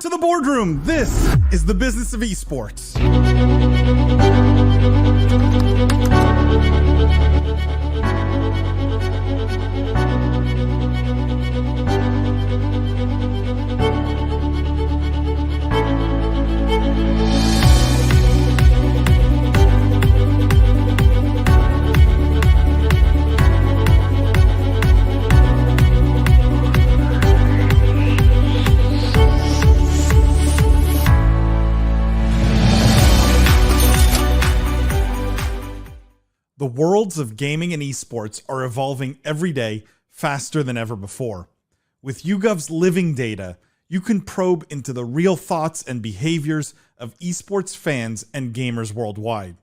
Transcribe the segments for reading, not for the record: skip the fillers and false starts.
to the boardroom. This is the Business of Esports. The worlds of gaming and esports are evolving every day faster than ever before. With YouGov's living data, you can probe into the real thoughts and behaviors of esports fans and gamers worldwide.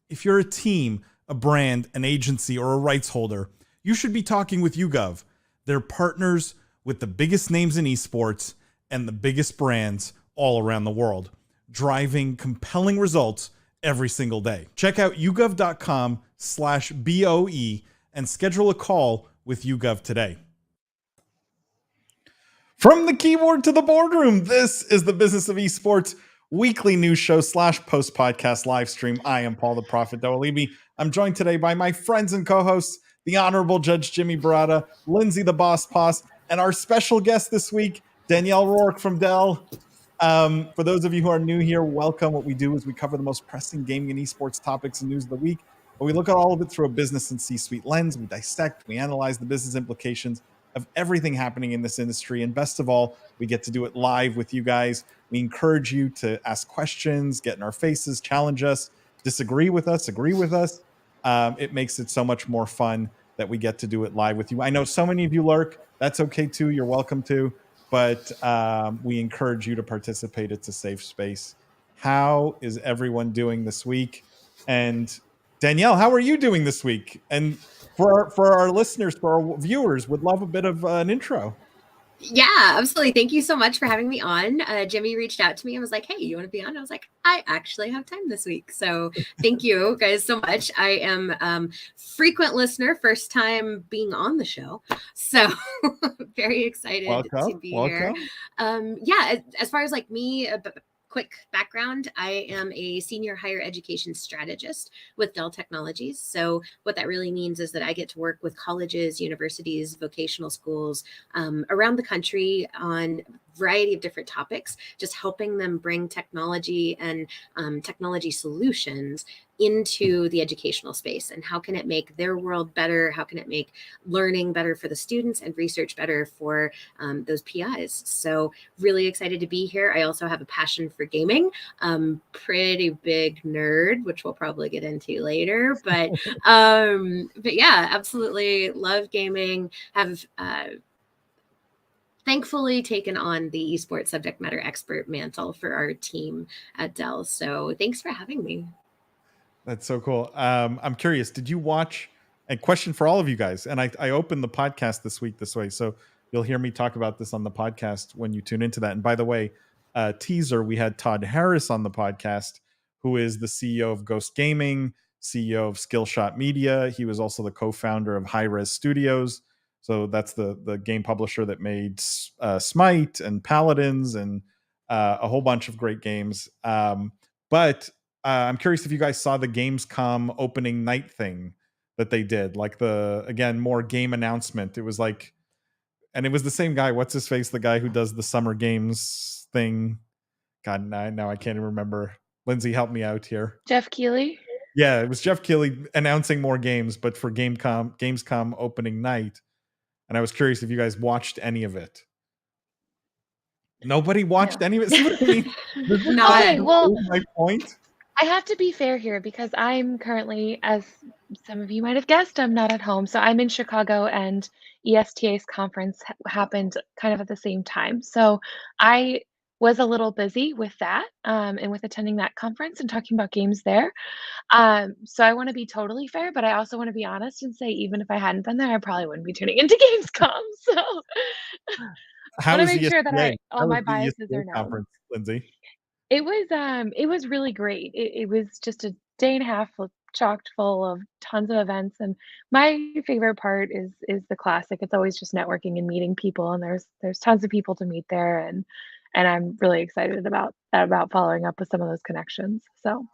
If you're a team, a brand, an agency, or a rights holder, you should be talking with YouGov. They're partners with the biggest names in esports and the biggest brands all around the world, driving compelling results every single day. Check out yougov.com/BOE and schedule a call with YouGov today. From the keyboard to the boardroom, this is the Business of Esports weekly news show / post podcast live stream. I am Paul the Prophet Dawalibi. I'm joined today by my friends and co-hosts, the Honorable Judge Jimmy Baratta, Lindsay the Boss Poss, and our special guest this week, Danielle Rourke from Dell. For those of you who are new here, welcome. What we do is we cover the most pressing gaming and esports topics and news of the week, but we look at all of it through a business and C-suite lens. We dissect, we analyze the business implications of everything happening in this industry, and best of all, we get to do it live with you guys. We encourage you to ask questions, get in our faces, challenge us, disagree with us, agree with us. It makes it so much more fun that we get to do it live with you. I know so many of you lurk. That's okay too. You're welcome to. But we encourage you to participate. It's a safe space. How is everyone doing this week? And Danielle, how are you doing this week? And for our listeners, for our viewers, would love a bit of an intro. Yeah, absolutely. Thank you so much for having me on. Jimmy reached out to me and was like, hey, you want to be on? I was like, I actually have time this week. So thank you guys so much. I am frequent listener, first time being on the show. So very excited to be here. Yeah, as far as like me, quick background, I am a senior higher education strategist with Dell Technologies. So what that really means is that I get to work with colleges, universities, vocational schools around the country on a variety of different topics, just helping them bring technology and technology solutions into the educational space. And how can it make their world better? How can it make learning better for the students and research better for those PIs? So really excited to be here. I also have a passion for gaming. Pretty big nerd, which we'll probably get into later. But yeah, absolutely love gaming. Have thankfully taken on the esports subject matter expert mantle for our team at Dell. So thanks for having me. That's so cool. I'm curious, did you watch, a question for all of you guys, and I opened the podcast this week this way, so you'll hear me talk about this on the podcast when you tune into that. And by the way, teaser, we had Todd Harris on the podcast, who is the CEO of Ghost Gaming, CEO of Skillshot Media. He was also the co-founder of High Res Studios. So that's the game publisher that made Smite and Paladins and a whole bunch of great games. But I'm curious if you guys saw the Gamescom opening night thing that they did, like again, more game announcement. It was like, and it was the same guy. What's his face? The guy who does the Summer Games thing. God, now I can't even remember. Lindsay, help me out here. Jeff Keighley. Yeah, it was Jeff Keighley announcing more games, but for Gamescom opening night. And I was curious if you guys watched any of it. Nobody watched any of it. See what I mean? Okay, well, my point. I have to be fair here because I'm currently, as some of you might have guessed, I'm not at home. So I'm in Chicago and ESTA's conference happened kind of at the same time. So I was a little busy with that and with attending that conference and talking about games there. So I want to be totally fair, but I also want to be honest and say, even if I hadn't been there, I probably wouldn't be tuning into Gamescom. So I want to make sure that all my biases are known. Conference, Lindsay? It was really great. It was just a day and a half chocked full of tons of events, and my favorite part is the classic. It's always just networking and meeting people, and there's tons of people to meet there, and and I'm really excited about following up with some of those connections. So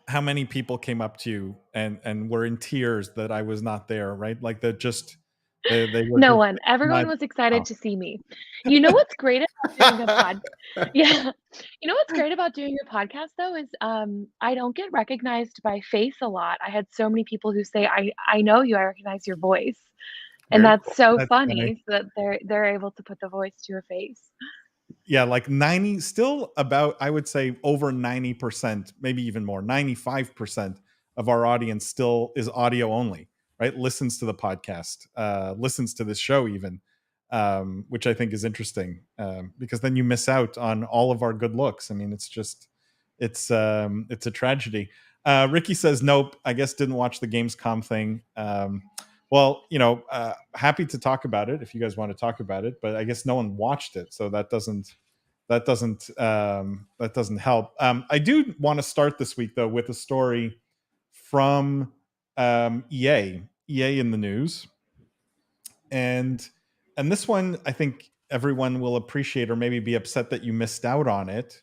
How many people came up to you and were in tears that I was not there, right? Like they were no just one, not. everyone was excited Oh. to see me. You know what's great about doing a pod Yeah. You know what's great about doing your podcast though is, I don't get recognized by face a lot. I had so many people who say, "I know you, I recognize your voice." And Very that's cool. so That's funny. funny that they're able to put the voice to a face. Yeah, like 90, still about, I would say over 90%, maybe even more, 95% of our audience still is audio only, right? Listens to the podcast, listens to this show even, which I think is interesting, because then you miss out on all of our good looks. I mean, it's a tragedy. Ricky says, nope, I guess didn't watch the Gamescom thing. Well, happy to talk about it if you guys want to talk about it, but I guess no one watched it, so that doesn't help. I do want to start this week though with a story from EA in the news, and this one I think everyone will appreciate, or maybe be upset that you missed out on it.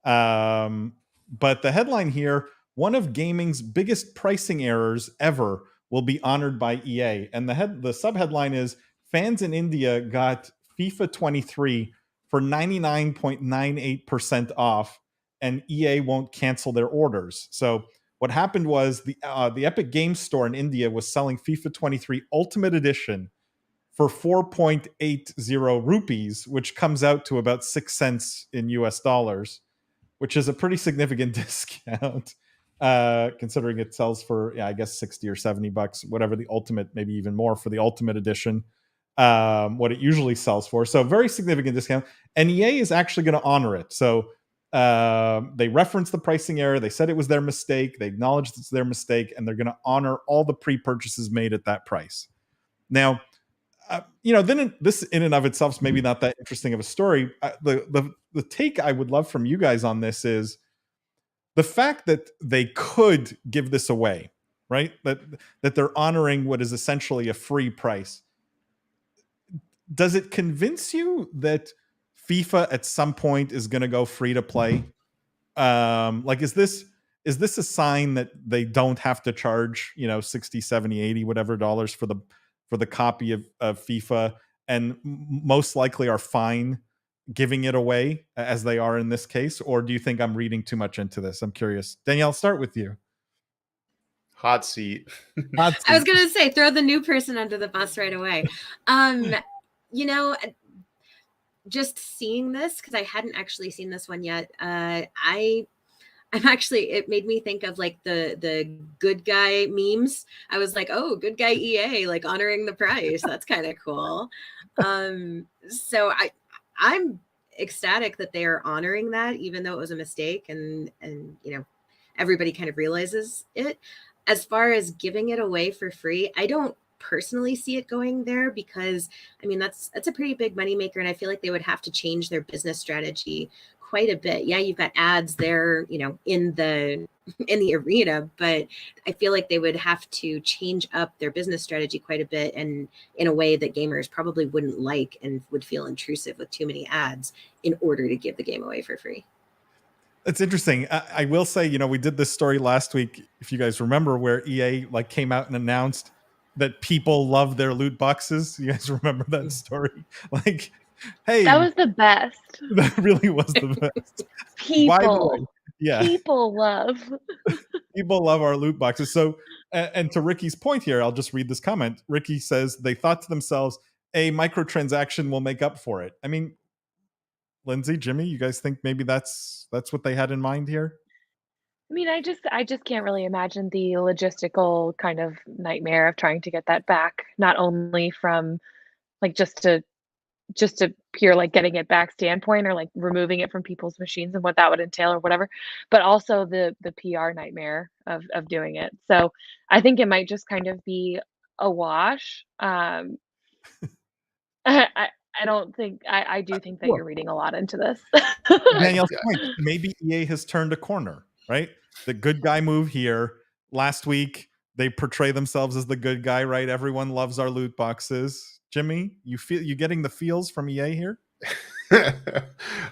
But the headline here: one of gaming's biggest pricing errors ever will be honored by EA. And the subheadline is: fans in India got FIFA 23 for 99.98% off, and EA won't cancel their orders. So what happened was the Epic Games Store in India was selling FIFA 23 Ultimate Edition for 4.80 rupees, which comes out to about 6 cents in US dollars, which is a pretty significant discount, considering it sells for, I guess, 60 or 70 bucks, whatever the ultimate, maybe even more for the ultimate edition, what it usually sells for. So very significant discount. And EA is actually going to honor it. So they referenced the pricing error. They said it was their mistake. They acknowledged it's their mistake, and they're going to honor all the pre-purchases made at that price. Now, then this in and of itself is maybe not that interesting of a story. The take I would love from you guys on this is the fact that they could give this away, right? That they're honoring what is essentially a free price. Does it convince you that FIFA at some point is going to go free to play? Like, is this a sign that they don't have to charge 60, 70, 80 whatever dollars for the copy of FIFA, and most likely are fine giving it away as they are in this case? Or do you think I'm reading too much into this? I'm curious. Danielle, I'll start with you. Hot seat. Hot seat. I was gonna say, throw the new person under the bus right away. Just seeing this, because I hadn't actually seen this one yet, it made me think of like the good guy memes. I was like, oh, good guy EA, like honoring the price. That's kind of cool. So I'm ecstatic that they are honoring that, even though it was a mistake, and everybody kind of realizes it. As far as giving it away for free, I don't personally see it going there, because I mean that's a pretty big moneymaker, and I feel like they would have to change their business strategy quite a bit. Yeah, you've got ads there, in the arena, but I feel like they would have to change up their business strategy quite a bit, and in a way that gamers probably wouldn't like and would feel intrusive with too many ads, in order to give the game away for free. It's interesting. I will say, we did this story last week, if you guys remember, where EA came out and announced that people love their loot boxes. You guys remember that story? Hey, that was the best. That really was the best. People love our loot boxes. So, and to Ricky's point here, I'll just read this comment. Ricky says they thought to themselves, a microtransaction will make up for it. I mean, Lindsay, Jimmy, you guys think maybe that's what they had in mind here? I mean, I just can't really imagine the logistical kind of nightmare of trying to get that back, not only from just to pure getting it back standpoint, or removing it from people's machines and what that would entail or whatever, but also the PR nightmare of doing it. So I think it might just kind of be a wash. I do think that you're reading a lot into this. Danielle's point, maybe EA has turned a corner, right? The good guy move here. Last week, they portray themselves as the good guy, right? Everyone loves our loot boxes. Jimmy, you getting the feels from EA here?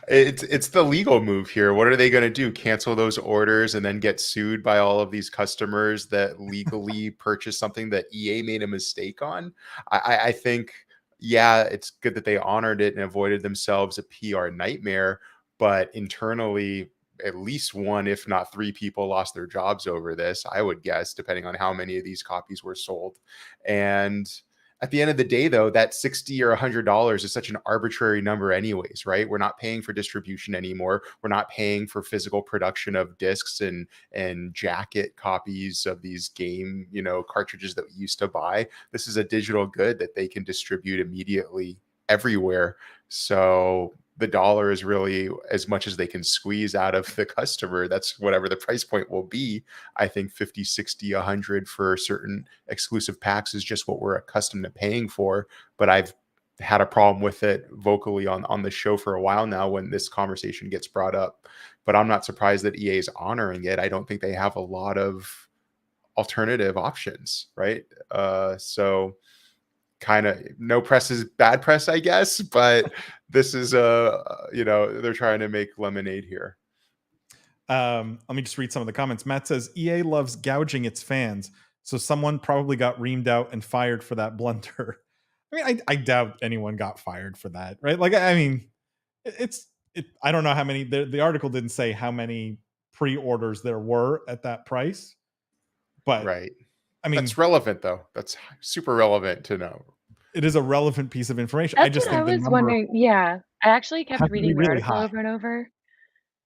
It's the legal move here. What are they going to do? Cancel those orders and then get sued by all of these customers that legally purchased something that EA made a mistake on? I think, yeah, it's good that they honored it and avoided themselves a PR nightmare, but internally, at least one, if not three people lost their jobs over this, I would guess, depending on how many of these copies were sold. And at the end of the day, though, that $60 or $100 is such an arbitrary number anyways, right? We're not paying for distribution anymore. We're not paying for physical production of discs and jacket copies of these game, cartridges that we used to buy. This is a digital good that they can distribute immediately everywhere. So the dollar is really as much as they can squeeze out of the customer. That's whatever the price point will be. I think 50, 60, 100 for certain exclusive packs is just what we're accustomed to paying for. But I've had a problem with it vocally on the show for a while now when this conversation gets brought up. But I'm not surprised that EA is honoring it. I don't think they have a lot of alternative options, right? So kind of no press is bad press, I guess, but this is they're trying to make lemonade here. Let me just read some of the comments. Matt says EA loves gouging its fans, so someone probably got reamed out and fired for that blunder. I mean, I doubt anyone got fired for that, right? Like, I mean, I don't know how many. The article didn't say how many pre-orders there were at that price, but right. I mean, that's relevant though. That's super relevant to know. It is a relevant piece of information. That's I just what think I the was number wondering. Yeah, I actually kept has to be reading the really article high. over and over.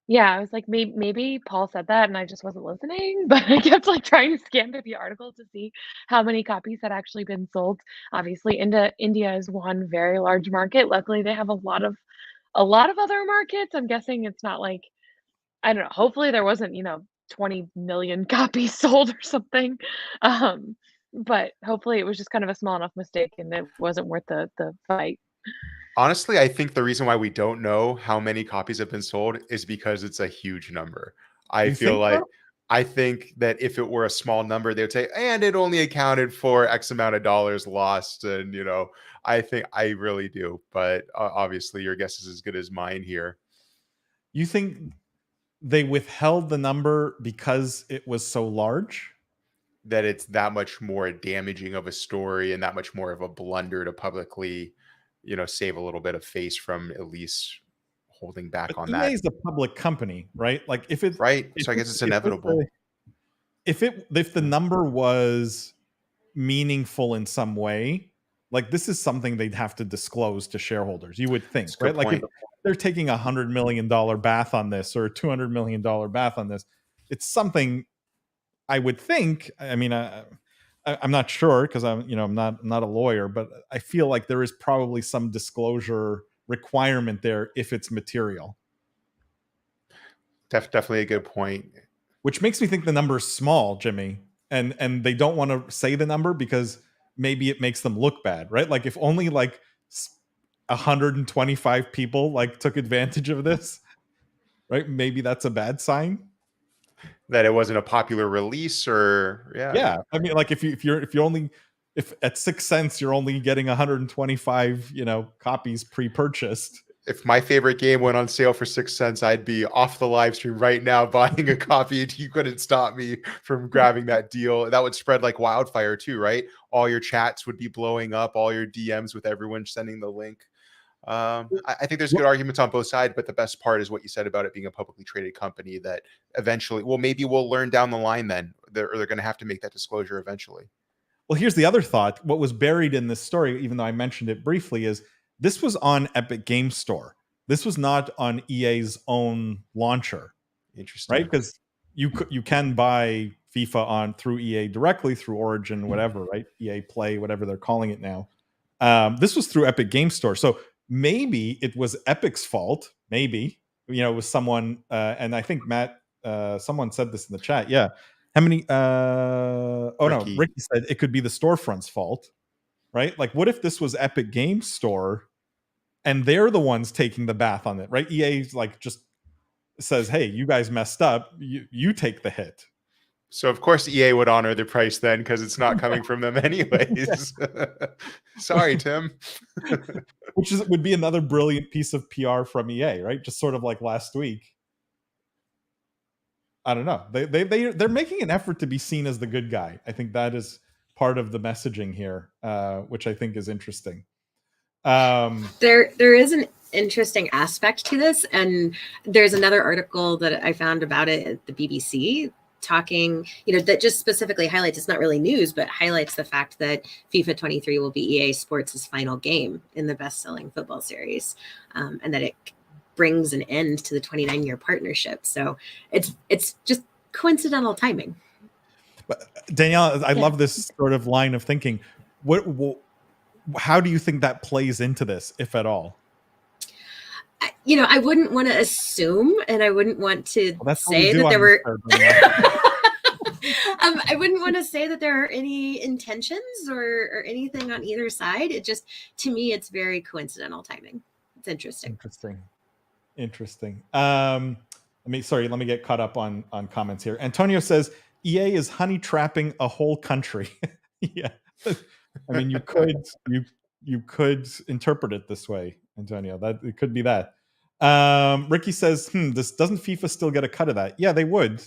Yeah, I was like, maybe Paul said that and I just wasn't listening, but I kept like trying to scan through the article to see how many copies had actually been sold. Obviously, India is one very large market. Luckily, they have a lot of other markets. I'm guessing it's not like, I don't know. Hopefully, there wasn't 20 million copies sold or something. But hopefully, it was just kind of a small enough mistake and it wasn't worth the fight. Honestly, I think the reason why we don't know how many copies have been sold is because it's a huge number. You think so? I think that if it were a small number, they would say, and it only accounted for X amount of dollars lost. And, I really do. But obviously, your guess is as good as mine here. You think they withheld the number because it was so large? That it's that much more damaging of a story and that much more of a blunder to publicly save a little bit of face from at least holding back But on EA that. is a public company, right? Like Right. So I guess it's inevitable. If the number was meaningful in some way, like this is something they'd have to disclose to shareholders. You would think, right? Like if they're taking $100 million bath on this or a $200 million bath on this, it's something I would think. I mean, I'm not sure because I'm not a lawyer, but I feel like there is probably some disclosure requirement there if it's material. Definitely a good point. Which makes me think the number is small, Jimmy, and they don't want to say the number because maybe it makes them look bad, right? Like if only like 125 people like took advantage of this, right? Maybe that's a bad sign. That it wasn't a popular release, or yeah. I mean, like if at 6 cents you're only getting 125, copies pre-purchased. If my favorite game went on sale for 6 cents, I'd be off the live stream right now buying a copy. You couldn't stop me from grabbing that deal. That would spread like wildfire too, right? All your chats would be blowing up, all your DMs with everyone sending the link. I think there's good arguments on both sides, but the best part is what you said about it being a publicly traded company that eventually, maybe we'll learn down the line then, they're going to have to make that disclosure eventually. Well, here's the other thought. What was buried in this story, even though I mentioned it briefly, is this was on Epic Games Store. This was not on EA's own launcher. Interesting. Right? Because you can buy FIFA through EA directly, through Origin, whatever, right? EA Play, whatever they're calling it now. This was through Epic Games Store. So maybe it was Epic's fault. Maybe, it was someone, and I think Matt, someone said this in the chat. Yeah. How many? Ricky said it could be the storefront's fault, right? Like, what if this was Epic Games Store and they're the ones taking the bath on it, right? EA's like just says, hey, you guys messed up. You take the hit. So of course EA would honor the price then, because it's not coming from them anyways. Sorry, Tim. Which would be another brilliant piece of PR from EA, right? Just sort of like last week. I don't know. They're making an effort to be seen as the good guy. I think that is part of the messaging here, which I think is interesting. There is an interesting aspect to this, and there's another article that I found about it at the BBC talking, that just specifically highlights, it's not really news, but highlights the fact that FIFA 23 will be EA Sports' final game in the best-selling football series, and that it brings an end to the 29-year partnership. So it's just coincidental timing. But Danielle, I love this sort of line of thinking. How do you think that plays into this, if at all? I wouldn't want to assume, and I wouldn't want to say that there were. I wouldn't want to say that there are any intentions or anything on either side. It just, to me, it's very coincidental timing. It's interesting. Interesting. Let me get caught up on comments here. Antonio says EA is honey trapping a whole country. Yeah. I mean, you could interpret it this way, Antonio. That it could be that. Ricky says, doesn't FIFA still get a cut of that? Yeah, they would,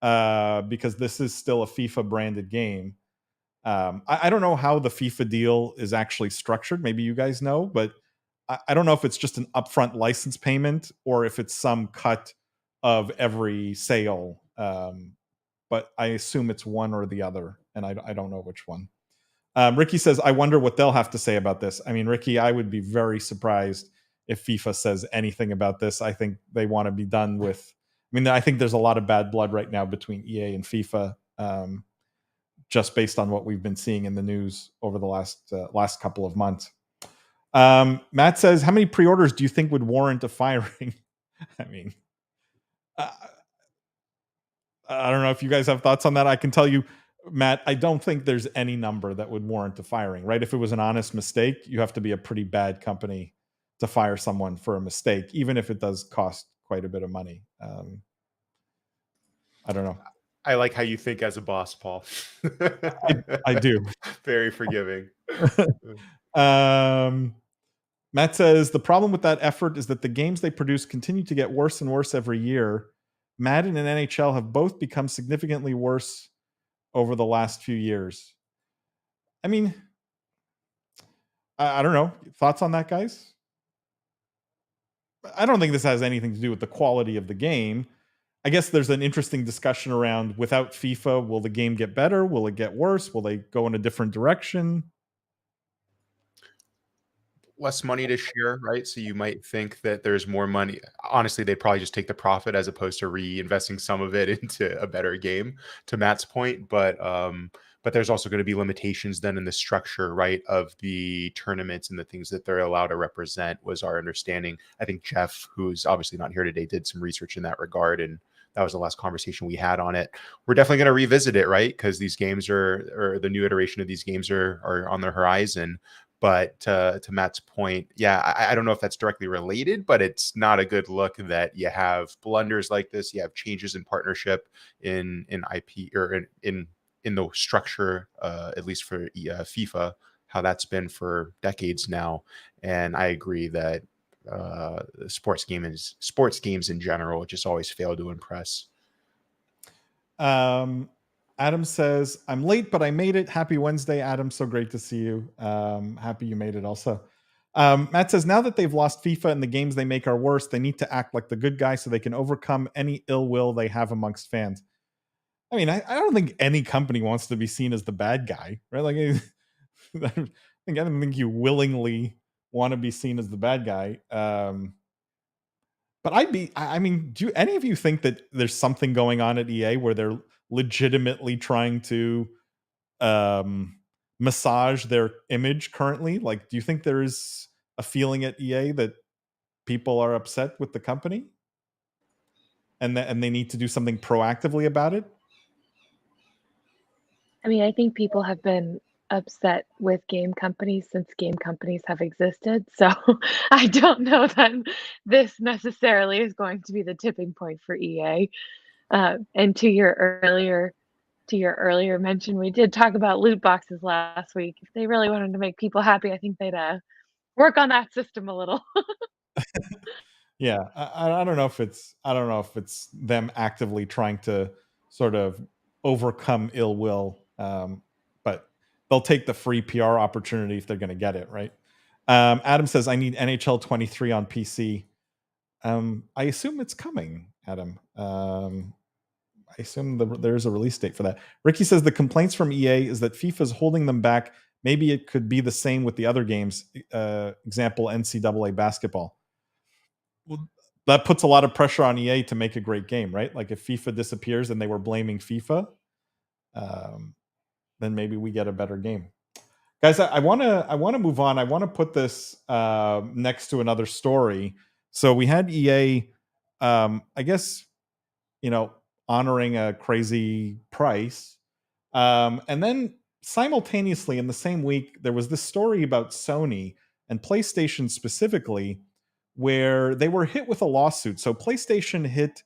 because this is still a FIFA branded game. I don't know how the FIFA deal is actually structured. Maybe you guys know, but I don't know if it's just an upfront license payment or if it's some cut of every sale. But I assume it's one or the other, and I don't know which one. Ricky says, I wonder what they'll have to say about this. I mean, Ricky, I would be very surprised if FIFA says anything about this. I think they want to be done with. I think there's a lot of bad blood right now between EA and FIFA, just based on what we've been seeing in the news over the last couple of months. Matt says, how many pre-orders do you think would warrant a firing? I mean, I don't know if you guys have thoughts on that. I can tell you, Matt, I don't think there's any number that would warrant a firing, right? If it was an honest mistake, you have to be a pretty bad company to fire someone for a mistake, even if it does cost quite a bit of money. I don't know. I like how you think as a boss, Paul. I do. Very forgiving. Matt says, the problem with that effort is that the games they produce continue to get worse and worse every year. Madden and NHL have both become significantly worse over the last few years. I mean, I don't know. Thoughts on that, guys? I don't think this has anything to do with the quality of the game. I guess there's an interesting discussion around, without FIFA, will the game get better? Will it get worse? Will they go in a different direction? Less money to share, right? So you might think that there's more money. Honestly, they'd probably just take the profit as opposed to reinvesting some of it into a better game, to Matt's point. But there's also going to be limitations then in the structure, right, of the tournaments and the things that they're allowed to represent, was our understanding. I think Jeff, who's obviously not here today, did some research in that regard, and that was the last conversation we had on it. We're definitely going to revisit it, right? Because these games or the new iteration of these games are on the horizon. But to Matt's point, yeah, I don't know if that's directly related, but it's not a good look that you have blunders like this. You have changes in partnership in IP or in the structure, at least for FIFA, how that's been for decades now. And I agree that sports games in general just always fail to impress. Adam says, I'm late, but I made it. Happy Wednesday, Adam. So great to see you. Happy you made it also. Matt says, now that they've lost FIFA and the games they make are worse, they need to act like the good guy so they can overcome any ill will they have amongst fans. I mean, I don't think any company wants to be seen as the bad guy, right? Like, I don't think you willingly want to be seen as the bad guy. But do any of you think that there's something going on at EA where they're legitimately trying to massage their image currently? Like, do you think there is a feeling at EA that people are upset with the company and they need to do something proactively about it? I mean, I think people have been upset with game companies since game companies have existed. So I don't know that this necessarily is going to be the tipping point for EA. And to your earlier to your earlier mention, we did talk about loot boxes last week. If they really wanted to make people happy, I think they'd work on that system a little. Yeah, I don't know if it's them actively trying to sort of overcome ill will, but they'll take the free PR opportunity if they're going to get it, right? Adam says, "I need NHL 23 on PC." I assume it's coming, Adam. I assume there's a release date for that. Ricky says the complaints from EA is that FIFA is holding them back. Maybe it could be the same with the other games. Example, NCAA basketball. Well, that puts a lot of pressure on EA to make a great game, right? Like if FIFA disappears and they were blaming FIFA, then maybe we get a better game. Guys, I want to move on. I want to put this next to another story. So we had EA, I guess, honoring a crazy price, and then simultaneously in the same week there was this story about Sony and PlayStation specifically, where they were hit with a lawsuit. So PlayStation hit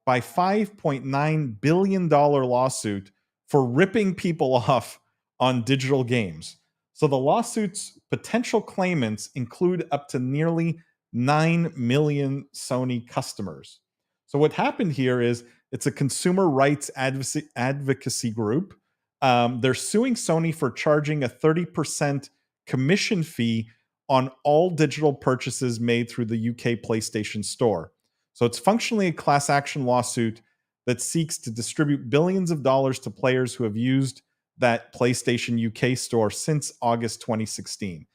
by $5.9 billion lawsuit for ripping people off on digital games. So the lawsuit's potential claimants include up to nearly 9 million Sony customers. So what happened here is it's a consumer rights advocacy group. They're suing Sony for charging a 30% commission fee on all digital purchases made through the UK PlayStation Store. So it's functionally a class action lawsuit that seeks to distribute billions of dollars to players who have used that PlayStation UK store since August 2016.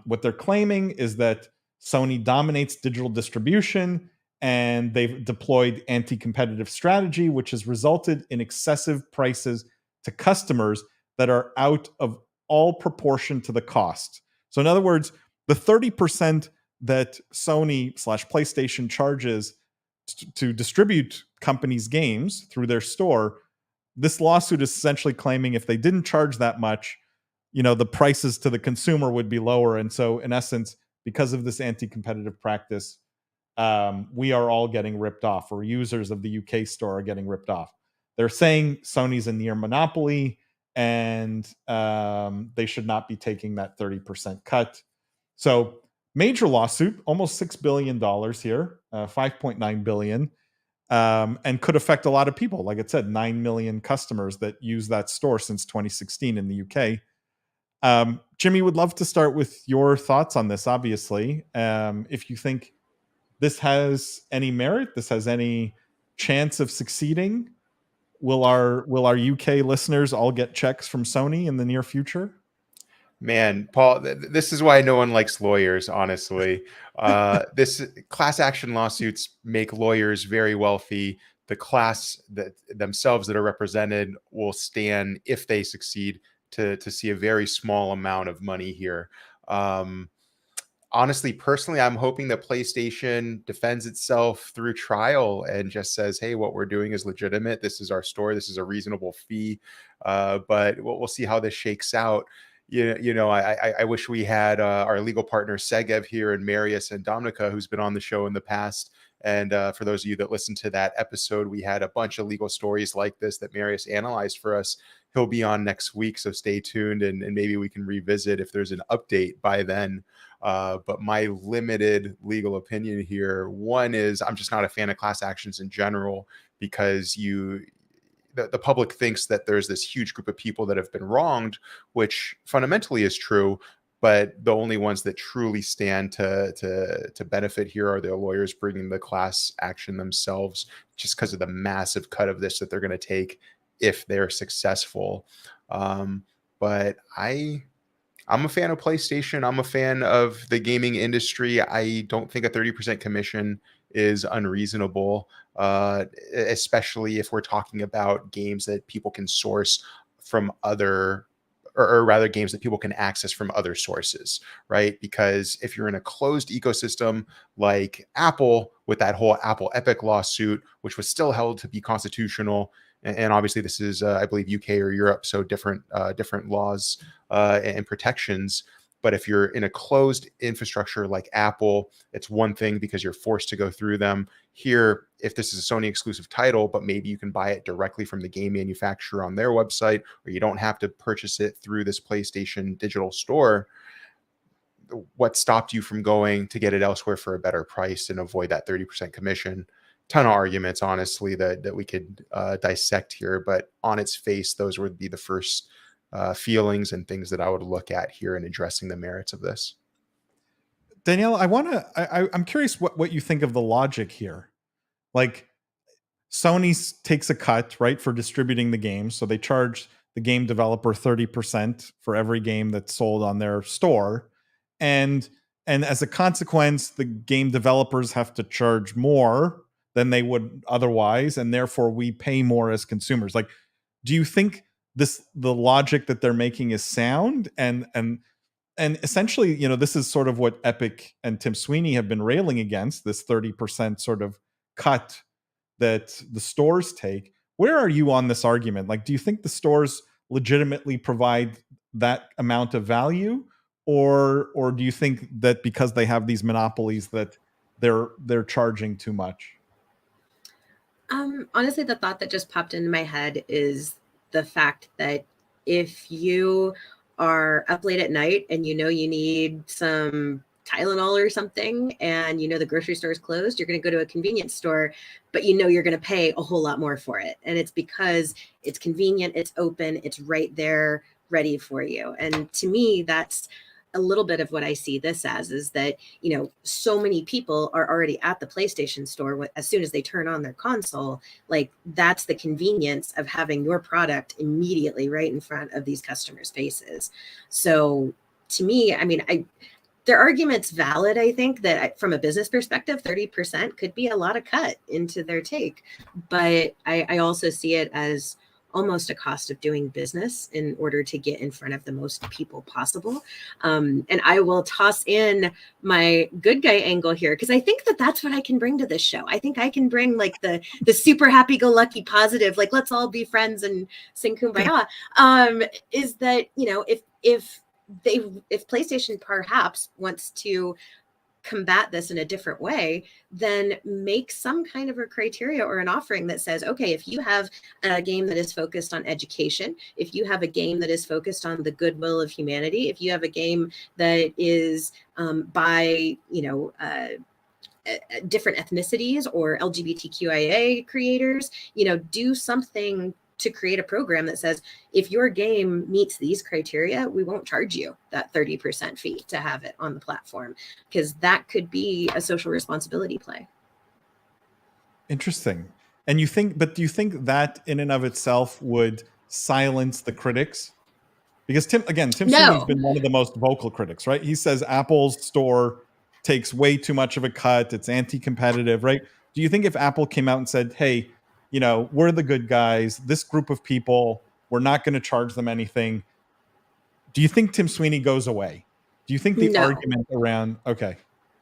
What they're claiming is that Sony dominates digital distribution and they've deployed anti-competitive strategy, which has resulted in excessive prices to customers that are out of all proportion to the cost. So in other words, the 30% that Sony/PlayStation charges to distribute companies' games through their store, this lawsuit is essentially claiming if they didn't charge that much, the prices to the consumer would be lower. And so in essence, because of this anti-competitive practice, we are all getting ripped off, or users of the UK store are getting ripped off. They're saying Sony's a near monopoly and they should not be taking that 30% cut. So major lawsuit, almost $6 billion here, $5.9 billion, and could affect a lot of people. Like I said, 9 million customers that use that store since 2016 in the UK. Jimmy, would love to start with your thoughts on this, obviously. If you think this has any merit, this has any chance of succeeding, will our UK listeners all get checks from Sony in the near future? Man, Paul, this is why no one likes lawyers, honestly. This class action lawsuits make lawyers very wealthy. The class that themselves that are represented will stand, if they succeed, to see a very small amount of money here. Honestly, personally, I'm hoping that PlayStation defends itself through trial and just says, hey, what we're doing is legitimate. This is our store. This is a reasonable fee. But we'll see how this shakes out. I wish we had our legal partner Segev here, and Marius and Dominica, who's been on the show in the past. And for those of you that listened to that episode, we had a bunch of legal stories like this that Marius analyzed for us. He'll be on next week, so stay tuned, and maybe we can revisit if there's an update by then. But my limited legal opinion here, one is I'm just not a fan of class actions in general, because the public thinks that there's this huge group of people that have been wronged, which fundamentally is true, but the only ones that truly stand to benefit here are the lawyers bringing the class action themselves, just because of the massive cut of this that they're going to take if they're successful. But I'm a fan of PlayStation. I'm a fan of the gaming industry. I don't think a 30% commission is unreasonable, especially if we're talking about games that people can source from other, or rather games that people can access from other sources, right? Because if you're in a closed ecosystem like Apple, with that whole Apple Epic lawsuit, which was still held to be constitutional, and obviously this is, I believe, UK or Europe, so different laws and protections. But if you're in a closed infrastructure like Apple, it's one thing because you're forced to go through them. Here, if this is a Sony exclusive title, but maybe you can buy it directly from the game manufacturer on their website, or you don't have to purchase it through this PlayStation digital store, what stopped you from going to get it elsewhere for a better price and avoid that 30% commission? Ton of arguments, honestly, that we could dissect here, but on its face, those would be the first feelings and things that I would look at here in addressing the merits of this. Danielle, I'm curious what you think of the logic here. Like, Sony takes a cut, right, for distributing the game. So they charge the game developer 30% for every game that's sold on their store. And as a consequence, the game developers have to charge more than they would otherwise, and therefore we pay more as consumers. Like, do you think the logic that they're making is sound? And essentially, this is sort of what Epic and Tim Sweeney have been railing against, this 30% sort of cut that the stores take. Where are you on this argument? Like, do you think the stores legitimately provide that amount of value, or do you think that because they have these monopolies that they're charging too much? Honestly, the thought that just popped into my head is the fact that if you are up late at night and you need some Tylenol or something, and the grocery store is closed, you're going to go to a convenience store, but you're going to pay a whole lot more for it. And it's because it's convenient, it's open, it's right there ready for you. And to me, that's a little bit of what I see this as, is that, so many people are already at the PlayStation store as soon as they turn on their console. Like, that's the convenience of having your product immediately right in front of these customers' faces. So to me, I mean, their argument's valid. I think that from a business perspective, 30% could be a lot of cut into their take. But I also see it as almost a cost of doing business in order to get in front of the most people possible. And I will toss in my good guy angle here, because I think that that's what I can bring to this show. I think I can bring like the super happy-go-lucky positive, like let's all be friends and sing Kumbaya. Is that, if PlayStation perhaps wants to combat this in a different way, then make some kind of a criteria or an offering that says, okay, if you have a game that is focused on education, if you have a game that is focused on the goodwill of humanity, if you have a game that is by different ethnicities or LGBTQIA creators, do something to create a program that says, if your game meets these criteria, we won't charge you that 30% fee to have it on the platform, because that could be a social responsibility play. Interesting. And do you think that in and of itself would silence the critics? Because Tim Sweeney's been one of the most vocal critics, right? He says Apple's store takes way too much of a cut. It's anti-competitive, right? Do you think if Apple came out and said, hey, we're the good guys, this group of people, we're not going to charge them anything, do you think Tim Sweeney goes away? Do you think the argument around, okay.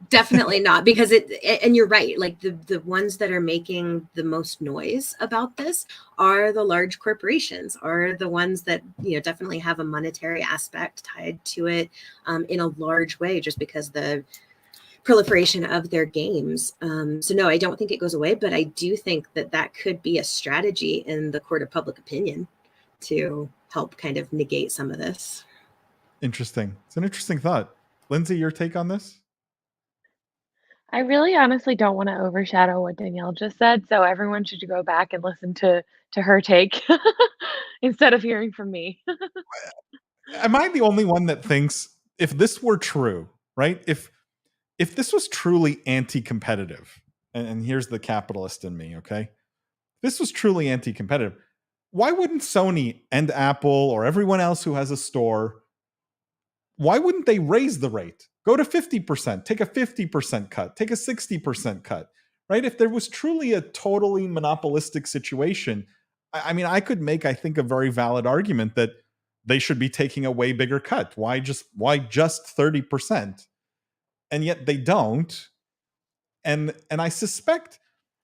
Definitely not, because and you're right, like the ones that are making the most noise about this are the large corporations, are the ones that definitely have a monetary aspect tied to it in a large way, just because the proliferation of their games. So no, I don't think it goes away, but I do think that could be a strategy in the court of public opinion to help kind of negate some of this. Interesting. It's an interesting thought. Lindsay, your take on this? I really honestly don't want to overshadow what Danielle just said, so everyone should go back and listen to her take instead of hearing from me. Am I the only one that thinks, if this were true, right? If this was truly anti-competitive, and here's the capitalist in me, okay? If this was truly anti-competitive, why wouldn't Sony and Apple or everyone else who has a store, why wouldn't they raise the rate? Go to 50%, take a 50% cut, take a 60% cut, right? If there was truly a totally monopolistic situation, I mean, I could make, I think, a very valid argument that they should be taking a way bigger cut. Why just 30%? And yet they don't. And I suspect,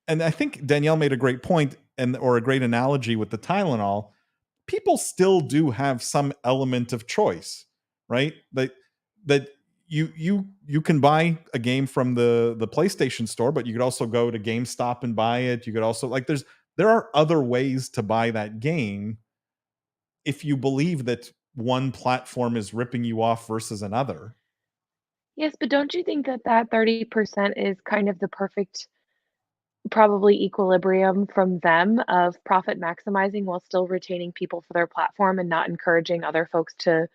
and I think Danielle made a great point or a great analogy with the Tylenol. People still do have some element of choice, right? that you can buy a game from the PlayStation store, but you could also go to GameStop and buy it. You could also there are other ways to buy that game if you believe that one platform is ripping you off versus another. Yes, but don't you think that that 30% is kind of the perfect, probably equilibrium from them of profit maximizing while still retaining people for their platform and not encouraging other folks to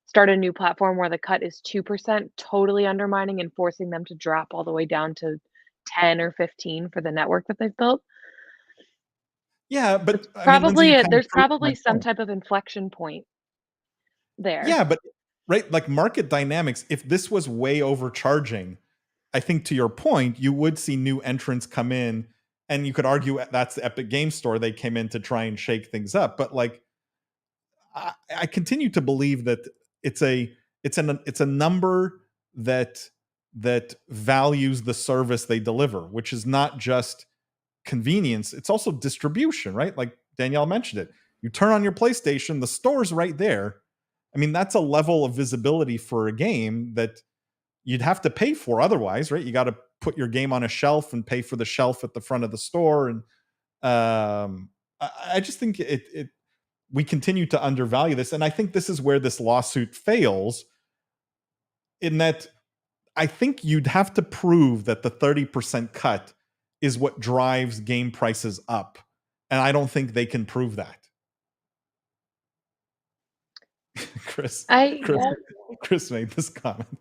start a new platform where the cut is 2%, totally undermining and forcing them to drop all the way down to 10 or 15 for the network that they've built? Yeah, It's but I mean, Lindsay, probably you a kind of there's proved my probably some point. type of inflection point there. Yeah, but right, like market dynamics, if this was way overcharging, I think to your point, you would see new entrants come in, and you could argue that's the Epic Game Store. They came in to try and shake things up. But like I continue to believe that it's a number that values the service they deliver, which is not just convenience, it's also distribution, right? Like Danielle mentioned it. You turn on your PlayStation, the store's right there. I mean, that's a level of visibility for a game that you'd have to pay for otherwise, right? You got to put your game on a shelf and pay for the shelf at the front of the store. And I just think we continue to undervalue this. And I think this is where this lawsuit fails, in that I think you'd have to prove that the 30% cut is what drives game prices up. And I don't think they can prove that. Chris, I Chris, Chris made this comment.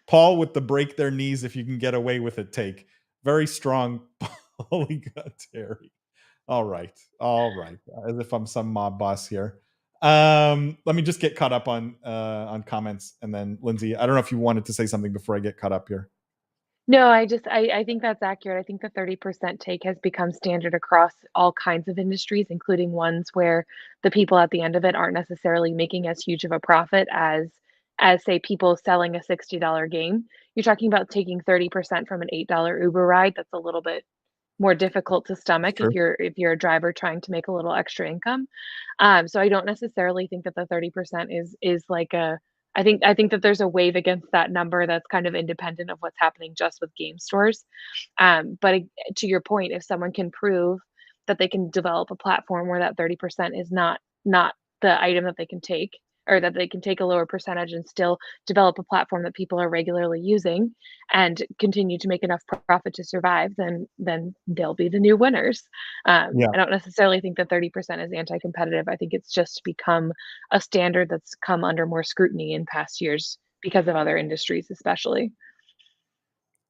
Paul with the break their knees if you can get away with it take. Very strong polygatary. All right. As if I'm some mob boss here. Let me just get caught up on comments, and then Lindsay, I don't know if you wanted to say something before I get caught up here. No, I think that's accurate. I think the 30% take has become standard across all kinds of industries, including ones where the people at the end of it aren't necessarily making as huge of a profit as say people selling a $60 game. You're talking about taking 30% from an $8 Uber ride. That's a little bit more difficult to stomach Sure. if you're a driver trying to make a little extra income. So I don't necessarily think that the 30% is like a I think that there's a wave against that number that's kind of independent of what's happening just with game stores. To your point, if someone can prove that they can develop a platform where that 30% is not the item that they can take, or that they can take a lower percentage and still develop a platform that people are regularly using and continue to make enough profit to survive, then they'll be the new winners. Yeah. I don't necessarily think that 30% is anti-competitive. I think it's just become a standard that's come under more scrutiny in past years because of other industries, especially.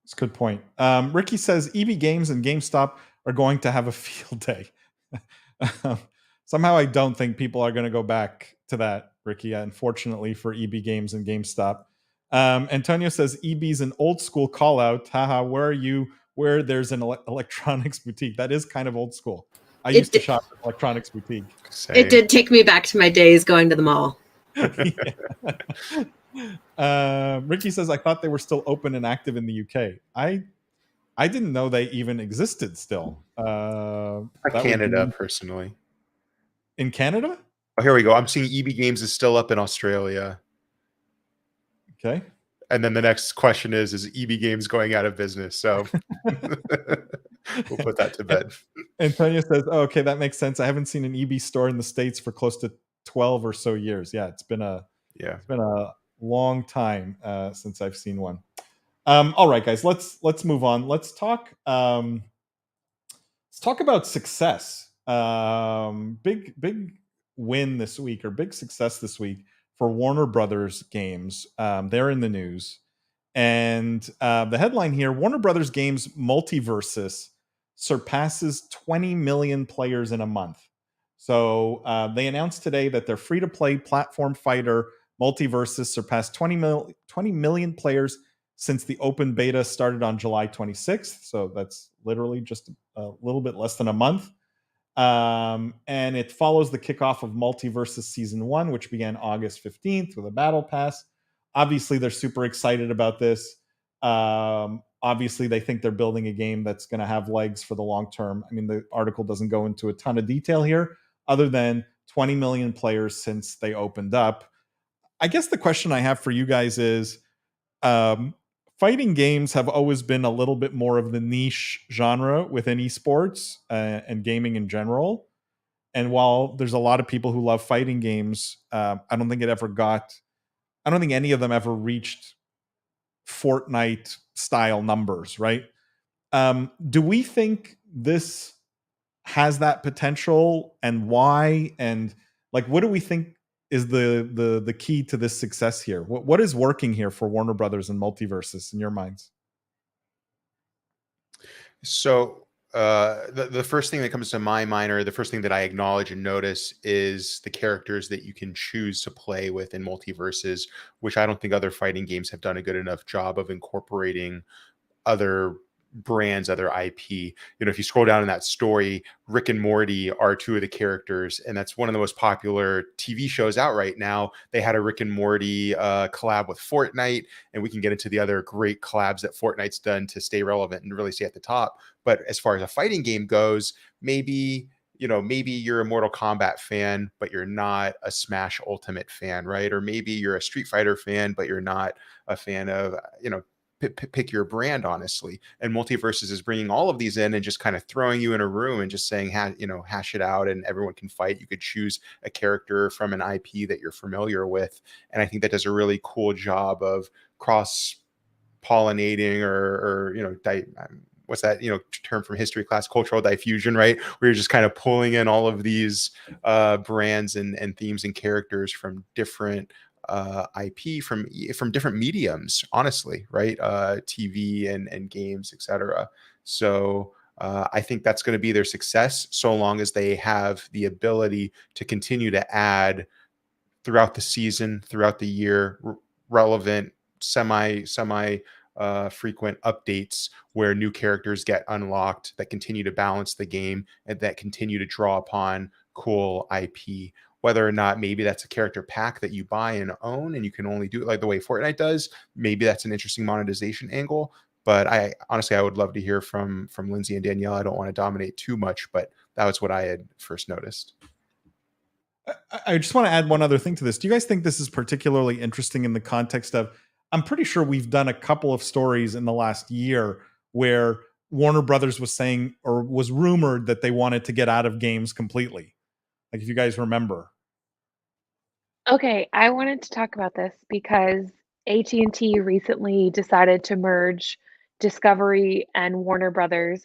It's a good point. Ricky says EB Games and GameStop are going to have a field day. Somehow I don't think people are going to go back to that, Ricky, unfortunately for EB Games and GameStop. Antonio says EB's an old school call out. Haha, where are you? Where there's an electronics boutique. That is kind of old school. I used to shop at electronics boutique. It did take me back to my days going to the mall. Ricky says, I thought they were still open and active in the UK. I didn't know they even existed still. Canada, personally. In Canada? Oh, here we go. I'm seeing EB Games is still up in Australia. Okay. And then the next question is EB Games going out of business? So we'll put that to bed. Antonio says, oh, okay, that makes sense. I haven't seen an EB store in the States for close to 12 or so years. Yeah, it's been a long time since I've seen one. All right, guys, let's move on. Let's talk about success. Big win this week, or big success this week for Warner Brothers games. They're in the news, and the headline here: Warner Brothers games MultiVersus surpasses 20 million players in a month. So they announced today that their free-to-play platform fighter MultiVersus surpassed 20 million players since the open beta started on July 26th. So that's literally just a little bit less than a month. And it follows the kickoff of MultiVersus Season 1, which began August 15th with a battle pass. Obviously, they're super excited about this. Obviously, they think they're building a game that's going to have legs for the long term. I mean, the article doesn't go into a ton of detail here, other than 20 million players since they opened up. I guess the question I have for you guys is, Fighting games have always been a little bit more of the niche genre within esports and gaming in general. And while there's a lot of people who love fighting games, I don't think any of them ever reached Fortnite style numbers, right? Do we think this has that potential, and why? And like, what do we think is the key to this success here? What is working here for Warner Brothers and MultiVersus in your minds? So the first thing that comes to my mind, or the first thing that I acknowledge and notice, is the characters that you can choose to play with in MultiVersus, which I don't think other fighting games have done a good enough job of incorporating other brands, other IP. You know, if you scroll down in that story, Rick and Morty are two of the characters, and that's one of the most popular TV shows out right now. They had a Rick and Morty collab with Fortnite, and we can get into the other great collabs that Fortnite's done to stay relevant and really stay at the top. But as far as a fighting game goes, maybe you're a Mortal Kombat fan, but you're not a Smash Ultimate fan, right? Or maybe you're a Street Fighter fan, but you're not a fan of, pick your brand, honestly. And MultiVersus is bringing all of these in and just kind of throwing you in a room and just saying, hash it out, and everyone can fight. You could choose a character from an IP that you're familiar with. And I think that does a really cool job of cross pollinating, or what's that term from history class, cultural diffusion, right? Where you're just kind of pulling in all of these brands and themes and characters from different IP, from different mediums, honestly, right? TV and games, etc. So I think that's going to be their success, so long as they have the ability to continue to add throughout the season, throughout the year, relevant, semi frequent updates where new characters get unlocked that continue to balance the game and that continue to draw upon cool IP. Whether or not maybe that's a character pack that you buy and own, and you can only do it like the way Fortnite does, maybe that's an interesting monetization angle. But I would love to hear from Lindsay and Danielle. I don't want to dominate too much, but that was what I had first noticed. I just want to add one other thing to this. Do you guys think this is particularly interesting in the context of, I'm pretty sure we've done a couple of stories in the last year where Warner Brothers was saying, or was rumored, that they wanted to get out of games completely. Like, if you guys remember. Okay, I wanted to talk about this because AT&T recently decided to merge Discovery and Warner Brothers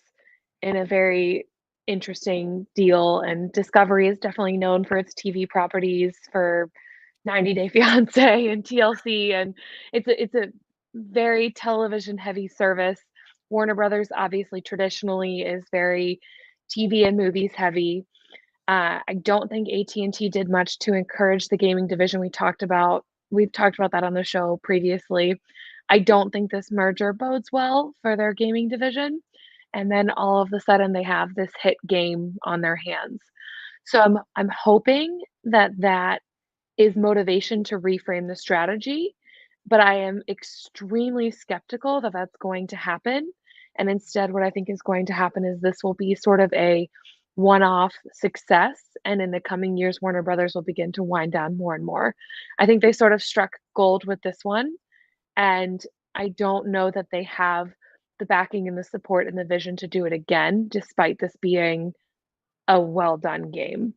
in a very interesting deal. And Discovery is definitely known for its TV properties, for 90 Day Fiance and TLC, and it's a very television heavy service. Warner Brothers obviously traditionally is very TV and movies heavy. I don't think AT&T did much to encourage the gaming division. We've talked about that on the show previously. I don't think this merger bodes well for their gaming division. And then all of a sudden they have this hit game on their hands. So I'm hoping that is motivation to reframe the strategy, but I am extremely skeptical that that's going to happen. And instead, what I think is going to happen is this will be sort of a one-off success, and in the coming years, Warner Brothers will begin to wind down more and more. I think they sort of struck gold with this one, and I don't know that they have the backing and the support and the vision to do it again, despite this being a well-done game.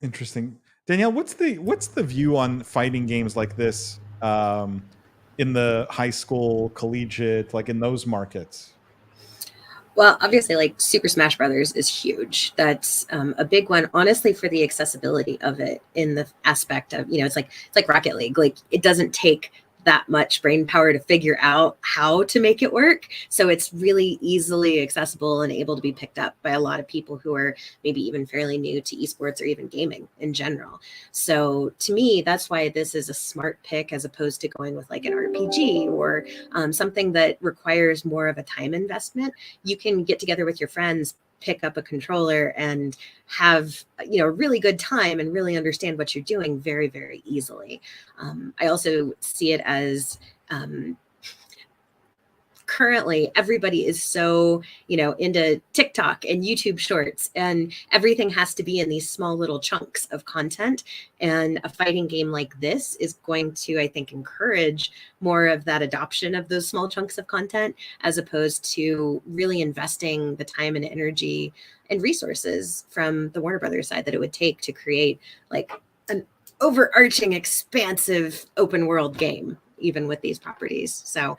Interesting. Danielle, what's the view on fighting games like this in the high school, collegiate, like in those markets? Well, obviously, like Super Smash Brothers is huge. That's a big one, honestly, for the accessibility of it, in the aspect of, it's like Rocket League. Like, it doesn't take that much brain power to figure out how to make it work. So it's really easily accessible and able to be picked up by a lot of people who are maybe even fairly new to esports or even gaming in general. So to me, that's why this is a smart pick, as opposed to going with like an RPG or something that requires more of a time investment. You can get together with your friends, pick up a controller, and have a really good time and really understand what you're doing very, very easily. I also see it as currently everybody is so, into TikTok and YouTube shorts, and everything has to be in these small little chunks of content. And a fighting game like this is going to, I think, encourage more of that adoption of those small chunks of content, as opposed to really investing the time and energy and resources from the Warner Brothers side that it would take to create like an overarching, expansive open world game, even with these properties. So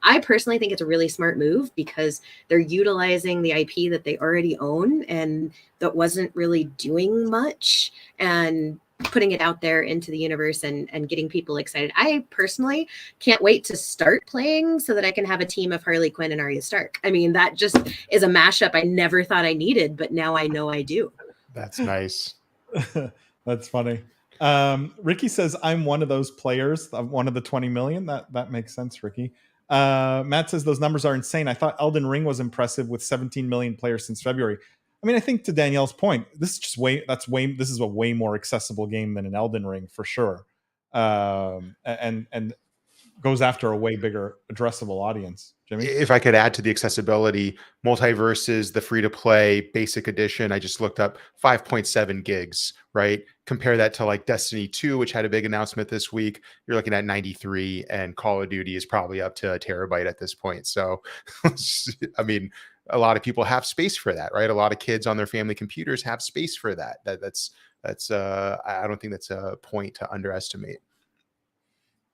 I personally think it's a really smart move, because they're utilizing the IP that they already own and that wasn't really doing much, and putting it out there into the universe and getting people excited. I personally can't wait to start playing so that I can have a team of Harley Quinn and Arya Stark. I mean, that just is a mashup I never thought I needed, but now I know I do. That's nice. That's funny. Ricky says, I'm one of those players, one of the 20 million. That makes sense, Ricky. Matt says those numbers are insane. I thought Elden Ring was impressive with 17 million players since February. I mean, I think to Danielle's point, this is a way more accessible game than an Elden Ring for sure. And goes after a way bigger addressable audience. Jimmy? If I could add to the accessibility, MultiVersus, the free-to-play basic edition, I just looked up 5.7 gigs, right? Compare that to like Destiny 2, which had a big announcement this week. You're looking at 93, and Call of Duty is probably up to a terabyte at this point. So, I mean, a lot of people have space for that, right? A lot of kids on their family computers have space for that. That's I don't think that's a point to underestimate.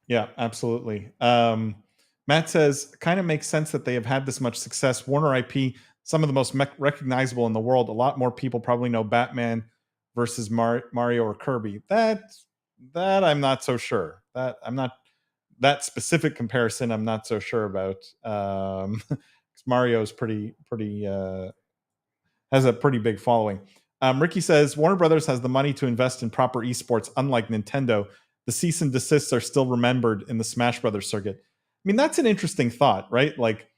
Yeah, absolutely. Matt says, kind of makes sense that they have had this much success. Warner IP, some of the most recognizable in the world. A lot more people probably know Batman versus Mario or Kirby. That I'm not so sure. That specific comparison I'm not so sure about. Mario's pretty has a pretty big following. Ricky says, Warner Brothers has the money to invest in proper esports, unlike Nintendo. The cease and desists are still remembered in the Smash Brothers circuit. I mean, that's an interesting thought, right? Like,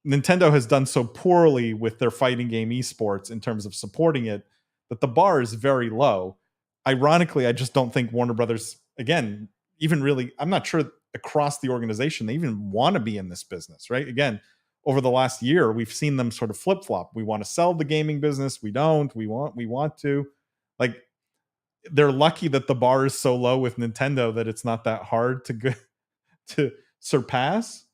Nintendo has done so poorly with their fighting game esports in terms of supporting it that the bar is very low. Ironically, I just don't think Warner Brothers, again, even really, I'm not sure across the organization they even want to be in this business, right? Again, over the last year, we've seen them sort of flip-flop. We want to sell the gaming business. We don't. We want to. Like, they're lucky that the bar is so low with Nintendo that it's not that hard to surpass.